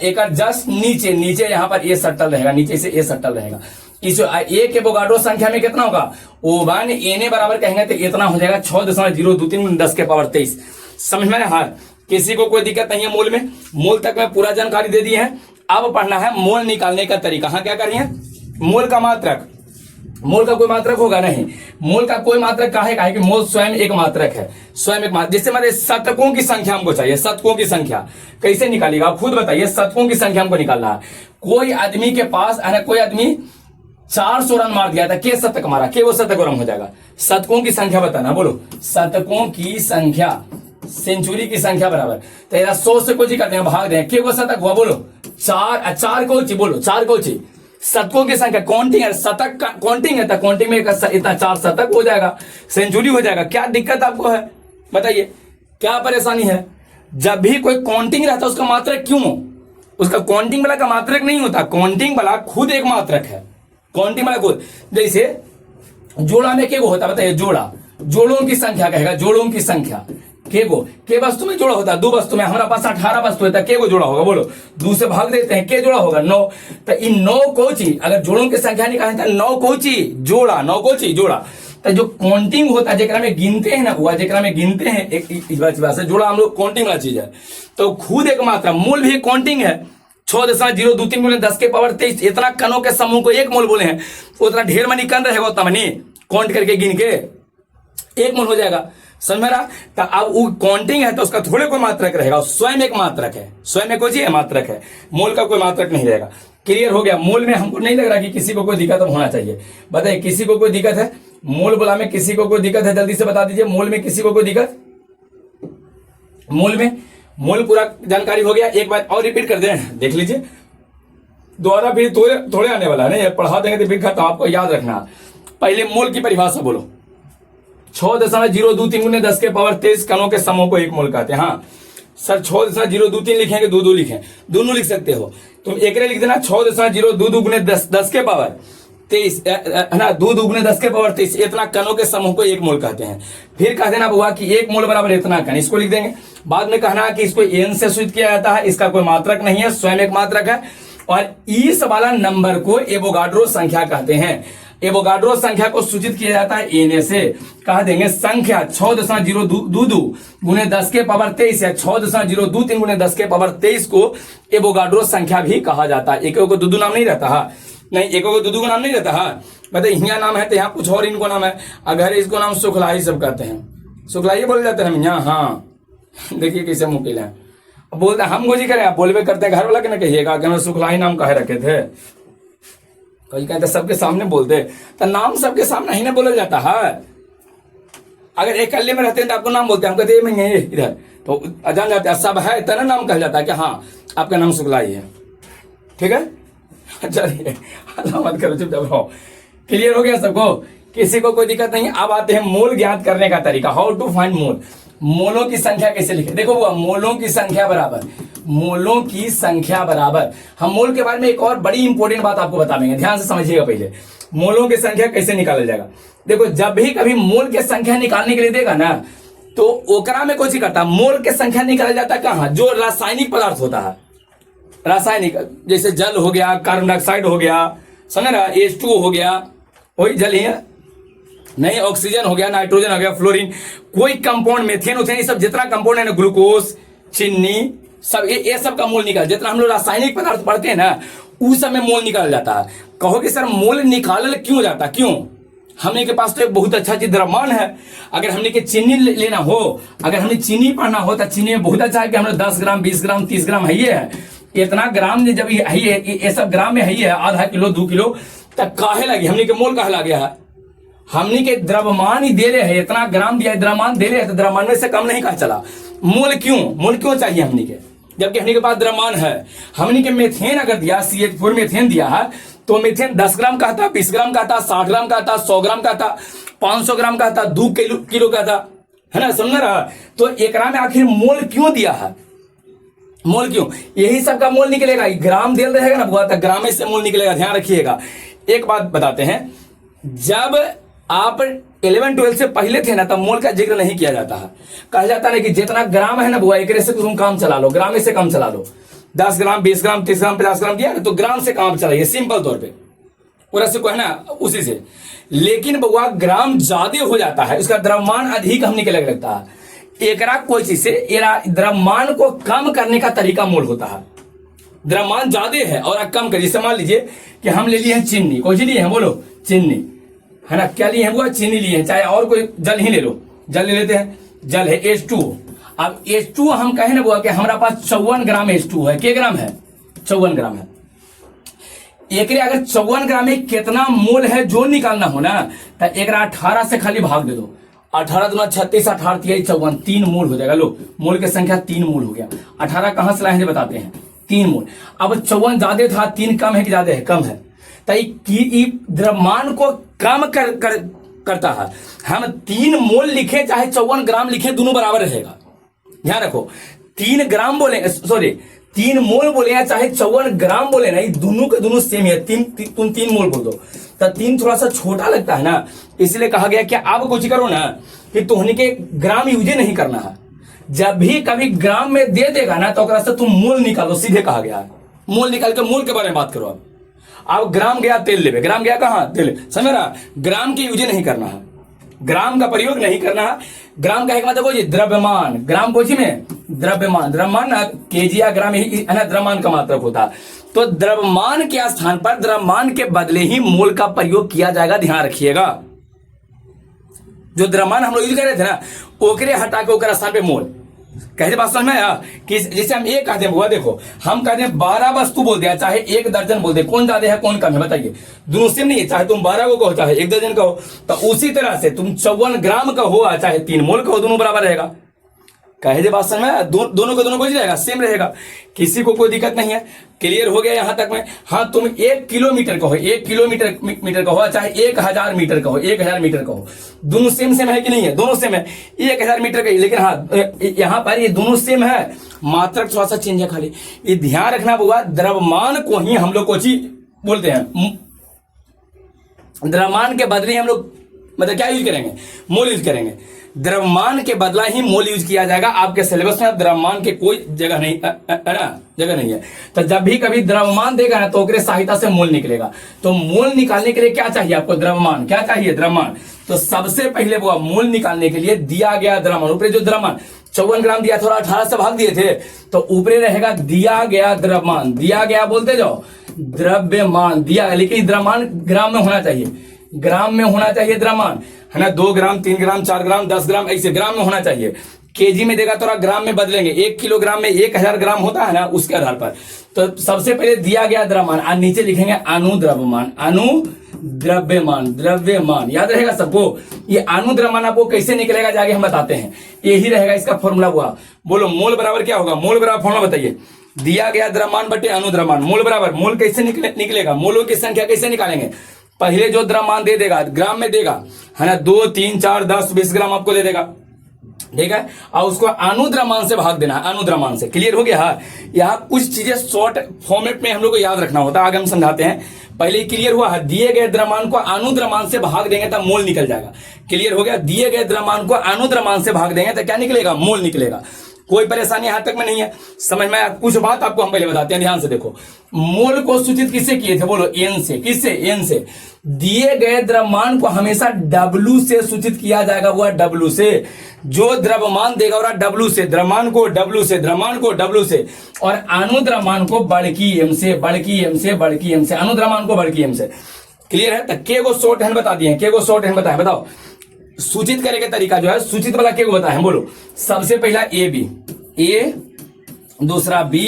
एक जस्ट नीचे, नीचे यहाँ पर ए सटल रहेगा, नीचे से ए सटल रहेगा। इस एक एवोगाड्रो संख्या में कितना होगा, O1 एन बराबर कहेंगे तो इतना हो जाएगा 6.023 10 के पावर 23। समझ में हाँ, किसी को कोई दिक्कत नहीं है मोल में। मोल तक में पूरा जानकारी दे दी है। अब पढ़ना है मोल निकालने का तरीका। हाँ क्या करिए, मोल का मात्रक, मोल का कोई मात्रक होगा नहीं, मोल का कोई मात्रक का है कि मोल स्वयं एक मात्रक है, स्वयं एक मात्रक। जैसे हमारे शतकों की संख्या हमको चाहिए, शतकों की संख्या कैसे निकालिएगा आप खुद बताइए। शतकों की संख्या हमको निकालना है। कोई आदमी के पास, कोई आदमी 400 रन मार दिया था, के शतक मारा, के वो शतक रन हो जाएगा। शतकों की संख्या बताना बोलो, शतकों की संख्या सेंचुरी की संख्या बराबर, तो 100 से कुछ करते हैं भाग दें, के वो शतक हुआ बोलो 4 को बोलो, 4 को शतकों की संख्या काउंटिंग है, शतक का काउंटिंग है, तो काउंटिंग में इतना 4 शतक हो जाएगा, सेंचुरी हो जाएगा। क्या दिक्कत आपको है बताइए, क्या परेशानी है। जब भी कोई काउंटिंग रहता है उसका मात्रक क्यों, उसका काउंटिंग वाला का मात्रक नहीं होता, काउंटिंग वाला खुद एक मात्रक है, काउंटिंग वाला खुद। जैसे जोड़ा में के होता है बताइए, जोड़ा, जोड़ों की संख्या कहेगा, जोड़ों की संख्या के वस्तु में जोड़ा होता है, 2 वस्तु में, हमारा पास 18 वस्तु है, के जोड़ा होगा बोलो, 2 से भाग देते हैं, के जोड़ा होगा 9। तो इन 9 कोची अगर जोड़ों की संख्या निकालें तो 9 कोची जोड़ा, 9 कोची जोड़ा। तो जो काउंटिंग होता है जेकरा में गिनते हैं ना हुआ, जेकरा में गिनते हैं एक से जोड़ा हम लोग काउंटिंग वाला चीज है। तो खुद एक मात्रा, मूल भी काउंटिंग है। 6.023 गुने 10 के पावर 23, इतना कणों के समूह को 1 मोल बोले हैं, उतना ढेर मनी कण रहेगा, उतना मनी काउंट करके गिन के 1 मोल हो जाएगा। समझ में रहा। तो अब वो काउंटिंग है तो उसका थोड़े कोई मात्रक रहेगा, स्वयं एक मात्रक है, स्वयं एक कोई मात्रक है, मोल का कोई मात्रक नहीं रहेगा। क्लियर हो गया। मोल में हमको नहीं लग रहा कि किसी को कोई दिक्कत होना चाहिए। बताइए किसी को कोई दिक्कत है, मोल बोला में किसी को कोई दिक्कत है, जल्दी से बता दीजिए। मोल में किसी को कोई दिक्कत, मोल में, मोल पूरा जानकारी हो गया। एक बार और रिपीट कर दें, देख लीजिए दोबारा, फिर थोड़े आने वाला है, पढ़ा देंगे तो फिर खत्म, आपको याद रखना। पहले मोल की परिभाषा बोलो, 6.023 गुने 10 के पावर 23 कणों के समूह को 1 मोल कहते हैं। हाँ सर 6.023 लिखेंगे, 2 लिखें, दोनों लिख सकते हो, तुम एक लिख देना 6.022 गुने 10 के पावर 23 है ना, 2 गुने 10 के पावर 23, इतना कणों के समूह को 1 मोल कहते हैं। फिर कह देना हुआ कि 1 मोल बराबर इतना कण, इसको लिख देंगे। बाद में कहना कि इसको एन से सूचित किया जाता है, इसका कोई मात्रक नहीं है, स्वयं एक मात्रक है। और इस वाला नंबर को एवोगाड्रो संख्या कहते हैं। एवोगाड्रो संख्या को सूचित किया जाता है एन से। कह देंगे संख्या 6.022 गुने 10 के पावर 23 या 6.023 गुने 10 के पावर 23 को एवोगाड्रो संख्या भी कहा जाता है। एक को दूधू नाम नहीं रहता है, नहीं एक को दूधू का नाम नहीं रहता है। बताइए यहाँ नाम है तो यहाँ कुछ और इनको नाम है। अगर इसको नाम सुखलाई सब कहते हैं, सुखलाई बोले जाते हैं हम यहाँ। हाँ देखिए कैसे मुकिल है, बोलते हम गोजी करें, आप बोलवे करते हैं घर वाला के ना कहिएगा कि सुखलाई नाम कहे रखे थे। कहीं कहते सबके सामने बोलते, तो नाम सबके सामने ही ना बोला जाता है। अगर एक कल्ले में रहते हैं तो आपको नाम बोलते हैं, हम कहते हैं इधर तो जान जाते हैं सब है इतना नाम कहा जाता है कि हाँ आपका नाम शुक्लाई है। ठीक है, चलिए अल्लाह मत करो, चुपचाप रहो। क्लियर हो गया सबको, किसी को कोई दिक्कत नहीं। अब आते हैं मोल ज्ञात करने का तरीका, हाउ टू फाइंड मोल। मोलों की संख्या कैसे लिखे, देखो वो मोलों की संख्या बराबर, मोलों की संख्या बराबर। हम मोल के बारे में एक और बड़ी इंपॉर्टेंट बात आपको बता देंगे, ध्यान से समझिएगा। पहले मोलों की संख्या कैसे निकाला जाएगा, देखो जब भी कभी मोल की संख्या निकालने के लिए देगा ना, तो ओकरा में कुछ करता, मोल की संख्या निकाला जाता है कहाँ, जो रासायनिक पदार्थ होता है, रासायनिक, जैसे जल हो गया, कार्बन डाइऑक्साइड हो गया, समझ रहा, H2O हो गया, वही जल ही है, नहीं ऑक्सीजन हो गया, नाइट्रोजन हो गया, फ्लोरीन, कोई कंपाउंड, मेथेन उथेन, ये सब जितना कंपाउंड है ना, ग्लूकोज, चीनी, सब ये सब का मोल निकाल, जितना हम लोग रासायनिक पदार्थ पढ़ते हैं ना, उस सब में मोल निकाला जाता है। कहोगे सर मोल निकालल क्यों जाता, क्यों? हमने के पास तो एक बहुत अच्छा चीज द्रव्यमान है। अगर हमने के चीनी लेना हो, अगर हमें चीनी पढ़ना हो, तो चीनी में बहुत अच्छा है कि हम लोग 10 ग्राम 20 ग्राम 30 ग्राम है, ये है इतना ग्राम में, जब ये सब ग्राम में है, ये आधा किलो 2 किलो तक काहे लगी, हमने के मोल काहे लगे है, हमने के द्रव्यमान ही दे रहे हैं, इतना ग्राम दिया द्रव्यमान दे रहे हैं, तो द्रव्यमान में से कम नहीं कहा चला। मोल क्यों, मोल क्यों चाहिए हमने के, जबकि हमने के पास द्रव्यमान है। हमने के मेथेन अगर दिया, CH4 मेथेन दिया है, तो मेथेन 10 ग्राम का था, 20 ग्राम का था, 60 ग्राम का था, 100 ग्राम का था, 500 ग्राम का था, 2 किलो का था, है ना, समझ रहा। तो एकरा में आखिर मोल क्यों दिया है, मोल क्यों, यही सब का मोल निकलेगा, ग्राम दिल रहेगा ना बुआ, तो ग्राम से मोल निकलेगा, ध्यान रखिएगा। एक बात बताते हैं, जब आप 11-12 से पहले थे ना, तब मोल का जिक्र नहीं किया जाता है। कहा जाता है कि जितना ग्राम है ना बुआ, एक से तुम काम चला लो, ग्राम से काम चला लो, 10 ग्राम 20 ग्राम 30 ग्राम 50 ग्राम दिया ना, तो ग्राम से काम चलाइए, सिंपल तौर पे, और ऐसे को है ना उसी से। लेकिन बुआ ग्राम ज्यादा हो जाता है, उसका द्रव्यमान अधिक हमने के लगता है, एकरा कोई चीज से द्रव्यमान को कम करने का तरीका मोल होता है। द्रव्यमान ज्यादा है और कम करिए, जैसे मान लीजिए कि हम ले लिए हैं चीनी, कौन सी लिए हैं बोलो, चीनी, है ना, क्या लिए हैं वो, चीनी लिए हैं, चाहे और कोई जल ही ले लो, जल ले लेते हैं, जल है H2O। अब H2O हम कहें ना वो कि हमारा पास 54 ग्राम H2O है, क्या ग्राम है, 54 ग्राम है। एक अगर 54 ग्राम में कितना मोल है जो निकालना हो ना, तो एक 18 से खाली भाग दे दो, 18 दूना 36, 18 तिहाई 54, 3 मोल हो जाएगा। लो मोल की संख्या 3 मोल हो गया। 18 कहां से लाए बताते हैं, 3 मोल। अब 54 ज्यादा था, 3 कम है कि ज्यादा है, कम है, तो द्रव्यमान को कम करता है। हम 3 मोल लिखे चाहे 54 ग्राम लिखे, दोनों बराबर रहेगा, ध्यान रखो। 3 ग्राम बोले, सॉरी 3 मोल बोले या चाहे 54 ग्राम बोले ना, दोनों के दोनों सेम है। तुम 3 मोल बोल दो तो 3 थोड़ा सा छोटा लगता है ना, इसलिए कहा गया कि आप कुछ करो ना कि तुमने के ग्राम यूज नहीं करना है। जब भी कभी ग्राम में दे देगा ना, तो से तुम मोल निकालो, सीधे कहा गया है। मोल निकाल के मोल के बारे में बात करो। अब ग्राम गया तेल लेवे, ग्राम गया कहां, तेल, समझ रहा, ग्राम के यूज नहीं करना है, ग्राम का प्रयोग नहीं करना है। ग्राम का एक मतलब द्रव्यमान, ग्राम कोची में द्रव्यमान, द्रव्यमान केजी या ग्राम ही है ना, द्रव्यमान का मात्रक होता है। तो द्रव्यमान के स्थान पर द्रव्यमान के बदले ही मोल का प्रयोग किया जाएगा, ध्यान रखिएगा। जो द्रव्यमान हम लोग यूज कर रहे थे ना, ओकरे हटा के ओकरा स्थान पे मोल, कहते बात समझ में आया कि जैसे हम एक कहते हैं बुआ, देखो हम कहते हैं 12 वस्तु बोल दिया, चाहे 1 दर्जन बोल दे, कौन ज्यादा है कौन कम है बताइए, दोनों सेम नहीं है, चाहे तुम 12 को कहो चाहे 1 दर्जन का हो। तो उसी तरह से तुम 54 ग्राम का हो चाहे 3 मोल का हो, दोनों बराबर रहेगा। कहे जे बात समझ में, दोनों को दोनों को रहेगा, सेम रहेगा, किसी को कोई दिक्कत नहीं है। क्लियर हो गया यहां तक में। हाँ तुम 1 किलोमीटर कहो, 1 किलोमीटर का हो, चाहे 1000 मीटर का हो, 1000 मीटर का हो, दोनों सेम है कि नहीं है, दोनों सेम है, 1000 मीटर का ही। लेकिन हाँ यहां पर ये दोनों सेम है, मात्रक थोड़ा सा चेंज है खाली, ये ध्यान रखना बुआ। द्रव्यमान को ही हम लोग कोची बोलते हैं, द्रव्यमान के बदले हम लोग मतलब क्या यूज करेंगे, मोल यूज करेंगे। द्रव्यमान के बदला ही मोल यूज किया जाएगा। आपके सिलेबस में अब द्रव्यमान के कोई जगह नहीं जगह नहीं है। तो जब भी कभी द्रव्यमान देगा ना तो ओकरे सहायता से मोल निकलेगा। तो मोल निकालने के लिए क्या चाहिए आपको, द्रव्यमान। क्या चाहिए, द्रव्यमान। तो सबसे पहले वो मोल निकालने के लिए दिया गया द्रव्यमान, ऊपर जो द्रव्यमान 54 ग्राम दिया था, 18 से भाग दिए थे, तो ऊपरे रहेगा दिया गया द्रव्यमान। दिया गया बोलते जाओ, द्रव्यमान दिया, लेकिन द्रव्यमान ग्राम में होना चाहिए, ग्राम में होना चाहिए द्रव्यमान, है ना। 2 ग्राम, 3 ग्राम, 4 ग्राम, 10 ग्राम, ऐसे ग्राम में होना चाहिए। केजी में देगा तो ग्राम में बदलेंगे। 1 किलोग्राम में 1000 ग्राम होता है ना, उसके आधार पर। तो सबसे पहले दिया गया द्रव्यमान और नीचे लिखेंगे अनुद्रव्यमान, अनुद्रव्यमान, द्रव्यमान। याद रहेगा सबको। ये अनुद्रव्यमान आपको कैसे निकलेगा जाके हम बताते हैं। यही रहेगा इसका फॉर्मूला हुआ। बोलो मोल बराबर क्या होगा, मोल बराबर फॉर्मूला बताइए। दिया गया द्रव्यमान बटे अनुद्रव्यमान। मोल बराबर, मोल कैसे निकलेगा, मोलों की संख्या कैसे निकालेंगे। पहले जो द्रव्यमान दे देगा ग्राम में देगा, है ना, 2, 3, 4, 10, 20 ग्राम आपको दे देगा, ठीक है। और उसको अनुद्रव्यमान से भाग देना है, अनुद्रव्यमान से। क्लियर हो गया। यहाँ कुछ चीजें शॉर्ट फॉर्मेट में हम लोग को याद रखना होता है, आगे हम समझाते हैं। पहले क्लियर हुआ है, दिए गए द्रव्यमान को अनुद्रव्यमान से भाग देंगे तो मोल निकल जाएगा। क्लियर हो गया। दिए गए द्रव्यमान को अनुद्रव्यमान से भाग देंगे तो क्या निकलेगा, मोल निकलेगा। कोई परेशानी यहां तक में नहीं है, समझ में। कुछ बात आपको हम पहले बताते हैं, ध्यान से देखो। मोल को सूचित किससे किए थे, बोलो एन से। किससे, एन से। दिए गए द्रव्यमान को हमेशा डब्ल्यू से सूचित किया जाएगा, वो डब्ल्यू से। जो द्रव्यमान देगा वो डब्ल्यू से, द्रव्यमान को डब्ल्यू से, द्रव्यमान को डब्ल्यू से, और अनुद्रव्यमान को बड़की एम से, बड़की एम से, बड़की एम से, अनुद्रव्यमान को बड़की एम से। क्लियर है। तो के को शॉर्ट हैंड बता दिए, के को शॉर्ट हैंड बताए, बताओ। सूचित करने का तरीका जो है, सूचित वाला के को बताए, बोलो। सबसे पहला ए बी, ए, दूसरा बी,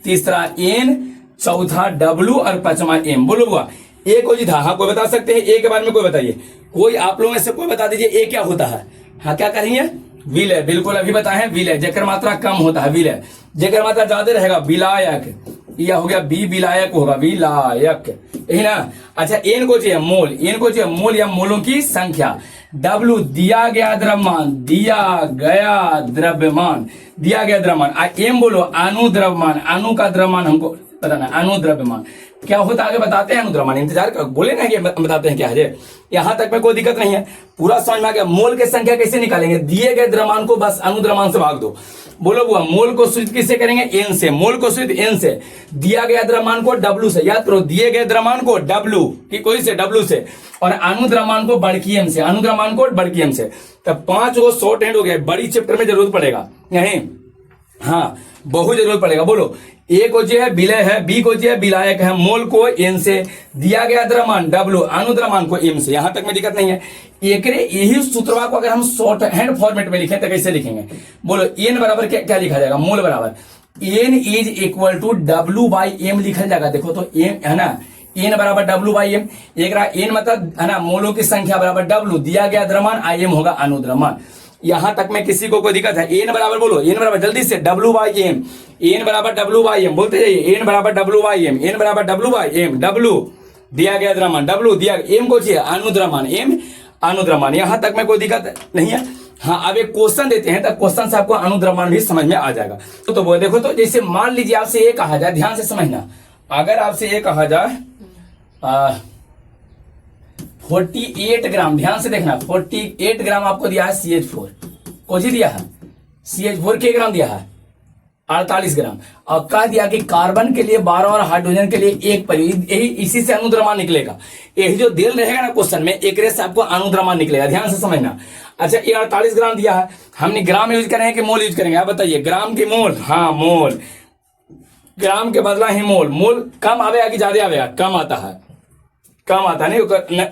तीसरा एन, चौथा डब्ल्यू और पांचवा एम। बोलो हुआ। ए को जी था, हाँ कोई बता सकते हैं, ए के बारे में कोई बताइए, कोई आप लोगों में से कोई बता दीजिए ए क्या होता है। हाँ क्या करेंगे, विलय। बिल्कुल अभी बताए हैं, विलय। जेकर मात्रा कम होता है विलय, जेकर मात्रा ज्यादा रहेगा विलायक। यह हो गया बी, विलायक होगा, विलायक, यही ना। अच्छा एन को चाहिए मोल, एन को चाहिए मोल या मोलों की संख्या। डब्ल्यू दिया गया द्रव्यमान, दिया गया द्रव्यमान, दिया गया द्रव्यमान। एम बोलो अनुद्रव्यमान, अनु का द्रव्यमान हमको बताना, अनुद्रव्यमान क्या होता है आगे बताते हैं। अनुद्रव्यमान इंतजार कर, बोले ना कि बताते हैं क्या है। यहां तक में कोई दिक्कत नहीं है, पूरा समझ में आ गया। मोल की संख्या कैसे निकालेंगे, दिए गए द्रव्यमान को बस अनुद्रव्यमान से भाग दो। बोलो बुआ, मोल को सूचित किससे करेंगे, एन से। मोल को सूचित एन से, दिया गया द्रव्यमान को डब्ल्यू से। याद करो, दिए गए द्रव्यमान को डब्ल्यू की कोई से, डब्ल्यू से, और अनुद्रव्यमान को बड़की एम से, अनुद्रव्यमान को बड़की एम से। तब 5 वो शॉर्ट हैंड हो गया। बड़ी चैप्टर में जरूरत पड़ेगा यही, हाँ बहुत जरूरत पड़ेगा। बोलो ए को जो है विलय है, बी को जो है विलायक है, मोल को एन से, दिया गया द्रव्यमान डब्ल्यू, अनुद्रव्यमान को एम से। यहां तक में दिक्कत नहीं है। यही सूत्रवा को अगर हम शॉर्ट हैंड फॉर्मेट में लिखें तो कैसे लिखेंगे, बोलो। एन बराबर क्या लिखा जाएगा, मोल बराबर N is equal to W by M लिखा जाएगा। देखो तो एन है ना, एन बराबर डब्ल्यू बाई एम। एक रहा एन मतलब है ना मोलों की संख्या बराबर डब्ल्यू, दिया गया द्रव्यमान, आई एम होगा अनुद्रव्यमान। यहां तक में किसी को कोई दिक्कत है, एन बराबर बोलो, एन बराबर जल्दी से डब्ल्यू बाई एम, एन बराबर डब्ल्यू बाई एम बोलते जाइए, एन बराबर डब्ल्यू बाई एम, एन बराबर डब्ल्यू बाई एम। डब्ल्यू दिया गया द्रव्यमान, डब्ल्यू दिया, एम को चाहिए अनुद्रव्यमान, एम अनुद्रव्यमान। यहां तक में कोई दिक्कत नहीं है। हाँ अब एक क्वेश्चन देते हैं तो क्वेश्चन से आपको अनुद्रव्यमान भी समझ में आ जाएगा। तो वो देखो, तो जैसे मान लीजिए आपसे ये कहा जाए, ध्यान से समझना, अगर आपसे ये कहा जाए 48 ग्राम, ध्यान से देखना, 48 ग्राम आपको दिया है CH4, कुछ ही दिया है CH4 के ग्राम दिया है 48 ग्राम, और कह दिया कि कार्बन के लिए 12 और हाइड्रोजन के लिए 1 पर, यही इसी से अनुद्रव्यमान निकलेगा। यही जो दिल रहेगा ना क्वेश्चन में, एक से आपको अनुद्रव्यमान निकलेगा, ध्यान से समझना। अच्छा ये 48 ग्राम दिया है, हमने ग्राम यूज करेंगे कि मोल यूज करेंगे, आप बताइए। ग्राम की मोल, हाँ मोल, ग्राम के बदला ही मोल। मोल कम आवेगा कि ज्यादा आवेगा, कम आता है, कम आता नहीं।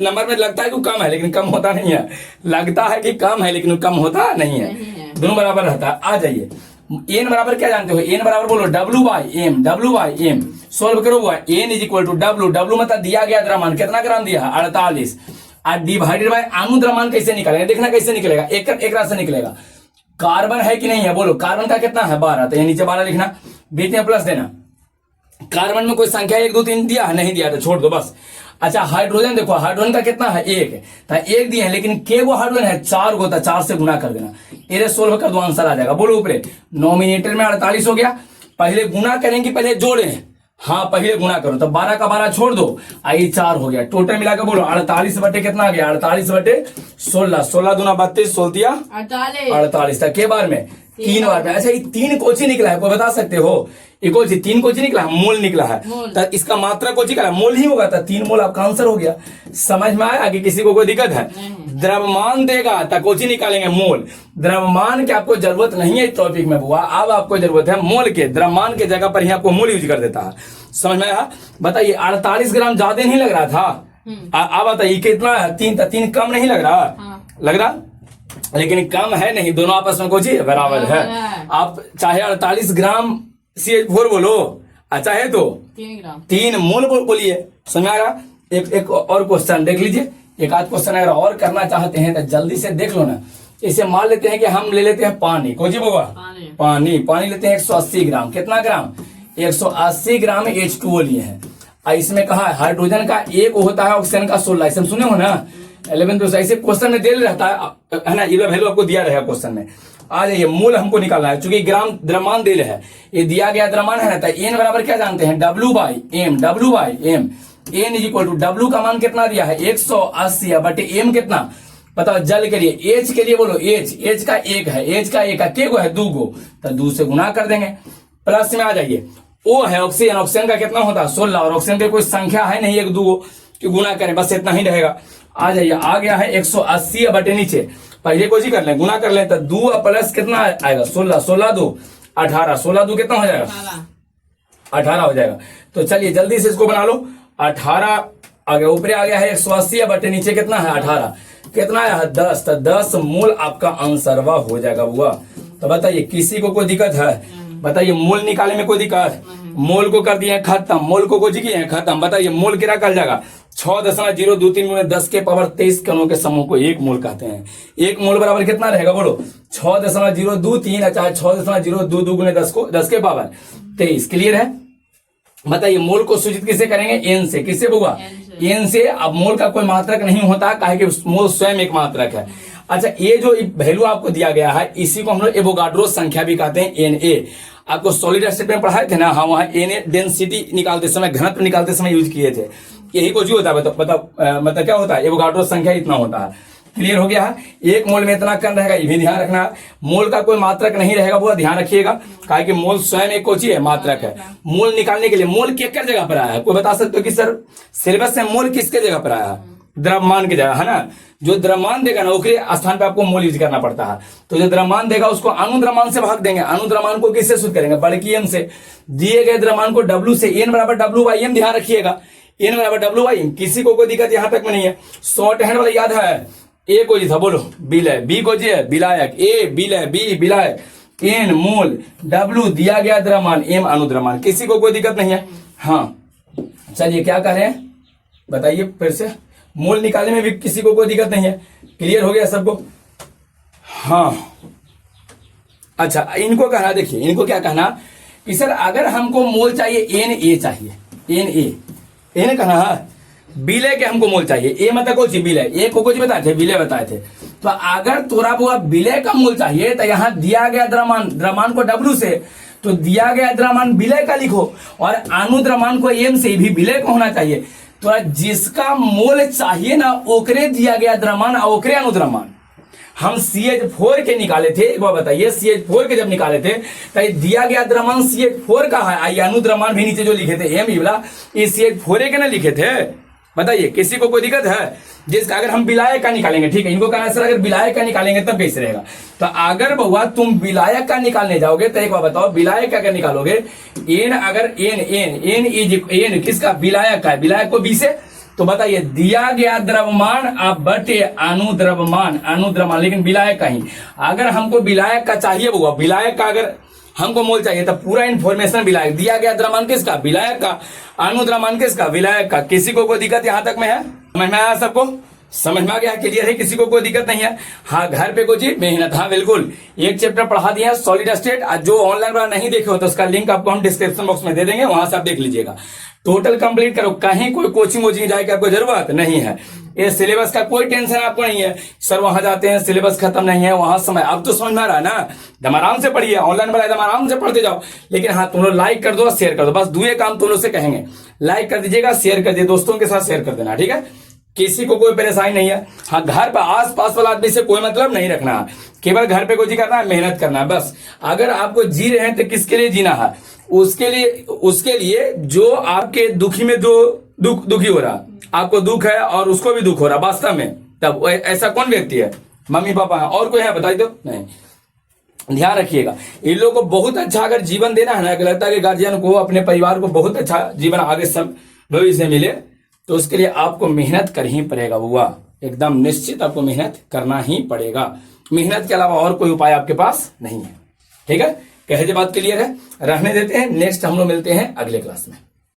नंबर में लगता है कि कम है लेकिन कम होता नहीं है, लगता है कि कम है लेकिन कम होता नहीं है, दोनों बराबर रहता है। आ जाइए, एन बराबर क्या जानते हो, एन बराबर बोलो W by M, W by M. Solve करो हुआ, N is equal to W, W मतलब दिया गया द्रव्यमान, कितना ग्राम दिया है 48, और डिवाइडेड बाय अनुद्रव्यमान कैसे निकालेंगे, देखना कैसे निकलेगा, एक रात से निकलेगा। कार्बन है कि नहीं है, बोलो कार्बन का कितना है 12, तो नीचे 12 लिखना, बीच में प्लस देना। कार्बन में कोई संख्या 1 2 3 दिया है, नहीं दिया तो छोड़ दो बस। अच्छा हाइड्रोजन देखो, हाइड्रोजन का कितना है 1, तो 1 दिए हैं, लेकिन के वो हाइड्रोजन है 4 को, 4 से गुना कर देना, इधर सोल्व कर दो, आंसर आ जाएगा। बोलो ऊपर नॉमिनेटर में 48 हो गया, पहले गुना करेंगे पहले जोड़े, हाँ पहले गुना करो तो 12 का 12 छोड़ दो, आई 4 हो गया। टोटल मिलाकर बोलो 48 बटे कितना आ गया, 48 बटे 16, 16 दूना 32, 16 दिया 48 तक के बार में 3 बार में। अच्छा ये 3 कोची निकला है, कोई बता सकते हो? ये कोची 3 कोची निकला है, मोल निकला है, तो इसका मात्रा कोची निकला, मोल ही होगा, तो 3 मोल आपका आंसर हो गया। समझ में आया कि किसी को कोई दिक्कत है? द्रव्यमान देगा तो कोची निकालेंगे, मोल। द्रव्यमान की आपको जरूरत नहीं है इस टॉपिक में बुआ, अब आपको जरूरत है मोल के। द्रव्यमान के जगह पर ही आपको मोल यूज कर देता है। समझ में आया? बताइए 48 ग्राम ज्यादा नहीं लग रहा था? आप बताइए कितना है? 3 कम नहीं लग रहा? लग रहा, लेकिन कम है नहीं, दोनों आपस में कोची बराबर है। आप चाहे 48 ग्राम CH4 बोलो, अच्छा है तो 3 मोल बोलिए। समझ आ रहा? एक और क्वेश्चन देख लीजिए, एक आध क्वेश्चन अगर और करना चाहते हैं तो जल्दी से देख लो ना। इसे मान लेते हैं कि हम ले लेते हैं पानी, कोजी बाबा पानी लेते हैं 180 ग्राम। कितना ग्राम? 180 ग्राम H2O लिए हैं। इसमें कहा हाइड्रोजन का 1 होता है, ऑक्सीजन का 16। इसे सुने हो ना 11 तो ऐसे क्वेश्चन में दे रहता है ना, ये वैल्यू आपको दिया रहेगा क्वेश्चन में। आ जाइए मूल हमको निकालना है, चूंकि ग्राम द्रव्यमान दे रहे हैं, ये दिया गया द्रव्यमान है ना, तो एन बराबर क्या जानते हैं? W/m। W/m N is equal to W का मान कितना दिया है? 180 बटे एम कितना बताओ? जल के लिए, एच के लिए बोलो, एच का 1 है, एच का 1 के गो है? 2 गो, तो 2 से गुना कर देंगे। प्लस में आ जाइए, ओ है ऑक्सीजन, ऑक्सीजन का कितना होता है? 16, और ऑक्सीजन की कोई संख्या है नहीं 1 2 गो कि गुना करें, बस इतना ही रहेगा। आ जाइए, आ गया है 180 बटे नीचे, पहले को जी कर लें, गुना कर लें, तो 2 प्लस कितना आएगा? 16, 16 2 18, 16 2 कितना हो जाएगा? 18 हो जाएगा। तो चलिए जल्दी से इसको बना लो। 18 आ गया, ऊपर आ गया है 180 बटे नीचे कितना है? 18, कितना है? 10, तो 10 मोल आपका आंसर हो जाएगा बुआ। तो बताइए किसी को कोई दिक्कत है? बताइए मोल निकालने में कोई दिक्कत? मोल को कर दिए खत्म, मोल को जी किए खत्म। बताइए मोल क्या कर जाएगा? 6.023 में 10 के पावर 23 कणों के समूह को 1 मोल कहते हैं। 1 मोल बराबर कितना रहेगा बोलो? 6.023, चाहे 6.022 गुने 10 को 10 के पावर 23। क्लियर है? बताइए मोल को सूचित किसे करेंगे? एन से। किससे होगा? एन से। अब मोल का कोई मात्रक नहीं होता, काहे कि मोल स्वयं एक मात्रक है। अच्छा, ये जो वैल्यू आपको दिया गया है, इसी को हम लोग एवोगाड्रो संख्या भी कहते हैं, NA। आपको सॉलिड स्टेट में पढ़ाए थे ना, हाँ, वहां NA डेंसिटी निकालते समय, घनत्व निकालते समय यूज किए थे। यही कुछ होता है, मतलब क्या होता है? एवोगाड्रो संख्या इतना होता है। क्लियर हो गया है? 1 मोल में इतना कण रहेगा, ये भी ध्यान रखना है। मोल का कोई मात्रक नहीं रहेगा, वो ध्यान रखिएगा, काहे कि मोल स्वयं एक कोची है, मात्रक है। मोल निकालने के लिए मोल किस जगह पर आया है? कोई बता सकते हो कि सर सिलेबस में मोल किसके जगह पर आया है? द्रव्यमान की जगह, है ना। जो द्रव्यमान देगा ना, उसके स्थान पे आपको मोल यूज करना पड़ता है। तो जो द्रव्यमान देगा उसको अनुद्रव्यमान से भाग देंगे। अनुद्रव्यमान को किससे सूत्र करेंगे? बड़की एम से। दिए गए द्रव्यमान को W से, एन बराबर W/m, ध्यान रखिएगा, एन बराबर W/m। किसी को कोई दिक्कत यहां तक में नहीं है? शॉर्ट हैंड वाला याद है? ए को जी था, बोलो विलय, बी को जी है विलायक, ए विलय, बी विलायक, एन मोल, W दिया गया द्रव्यमान, एम अनुद्रव्यमान। किसी को कोई दिक्कत नहीं है? हाँ चलिए क्या कर रहे हैं बताइए फिर से। मोल निकालने में भी किसी को कोई दिक्कत नहीं है? क्लियर हो गया सबको? हाँ अच्छा, इनको कहना, देखिए इनको क्या कहना कि सर अगर हमको मोल चाहिए NA चाहिए, NA कहना है, विलय के हमको मोल चाहिए। ए मतलब कुछ विलय, ए को कुछ बताए थे, विलय बताए थे। तो अगर थोड़ा बहुत विलय का मोल चाहिए तो यहाँ दिया गया द्रव्यमान को W से, तो दिया गया द्रव्यमान विलय का लिखो, और अनुद्रव्यमान को M से भी विलय का होना चाहिए। तो जिसका मोल चाहिए ना, ओकरे दिया गया द्रव्यमान और ओकरे अनुद्रव्यमान। हम CH4 के निकाले थे, एक बार बताइए, CH4 के जब निकाले थे तो दिया गया द्रव्यमान CH4 का है, आइए अनुद्रव्यमान भी नीचे जो लिखे थे M वाला, ये CH4 के ना लिखे थे। बताइए किसी को कोई दिक्कत है? जिसका अगर हम विलायक का निकालेंगे, ठीक है, इनको कहना सर अगर विलायक का निकालेंगे तब कैसे रहेगा? तो अगर बहुआ तुम विलायक का निकालने जाओगे तो एक बार बताओ, विलायक का अगर निकालोगे, एन अगर एन किसका? विलायक का। विलायक को बी से, तो बताइए दिया गया द्रव्यमान अब बटे अनुद्रव्यमान, लेकिन विलायक का ही। अगर हमको विलायक का चाहिए बहुआ, विलायक का अगर हमको मोल चाहिए तो पूरा इन्फॉर्मेशन विलायक, दिया गया द्रव्यमान किसका? विलायक का, अनुद्रव्यमान किसका? विलायक का। किसी को कोई दिक्कत यहां तक में है? समझ में आया सबको? समझ में आ गया? क्लियर है? किसी को कोई दिक्कत नहीं है? हाँ घर पे कुछ मेहनत, हाँ बिल्कुल, एक चैप्टर पढ़ा दिया सॉलिड स्टेट। जो ऑनलाइन वाला नहीं देखे हो तो उसका लिंक आपको हम डिस्क्रिप्शन बॉक्स में दे देंगे, वहां से आप देख लीजिएगा। टोटल कंप्लीट करो, कहीं कोई कोचिंग वोचिंग जाए की आपको जरूरत नहीं है। ये सिलेबस का कोई टेंशन आपको नहीं है, सर वहां जाते हैं सिलेबस खत्म नहीं है, वहां समय अब तो समझ में आ रहा है ना, एकदम आराम से पढ़िए, ऑनलाइन वाला एकदम आराम से पढ़ते जाओ। लेकिन हाँ तुम लोग लाइक कर दो, शेयर कर दो, बस दुए काम तुम लोग से कहेंगे, लाइक कर दीजिएगा, शेयर कर दिए, दोस्तों के साथ शेयर कर देना, ठीक है। किसी को कोई परेशानी नहीं है। हाँ घर पर आस पास वाला आदमी से कोई मतलब नहीं रखना है, केवल घर पे कोई करना है, मेहनत करना है बस। अगर आपको जी रहे हैं तो किसके लिए जीना है, उसके लिए जो आपके दुखी में जो दुखी हो रहा, आपको दुख है और उसको भी दुख हो रहा वास्तव में, तब ऐसा कौन व्यक्ति है, मम्मी पापा है और कोई है बताई दो, नहीं। ध्यान रखिएगा, इन लोगों को बहुत अच्छा अगर जीवन देना है ना, लगता है कि गार्जियन को अपने परिवार को बहुत अच्छा जीवन आगे सब भविष्य मिले, तो उसके लिए आपको मेहनत कर ही पड़ेगा बुआ, एकदम निश्चित आपको मेहनत करना ही पड़ेगा। मेहनत के अलावा और कोई उपाय आपके पास नहीं है, ठीक है। कहे बात क्लियर है, रहने देते हैं, नेक्स्ट हम लोग मिलते हैं अगले क्लास में।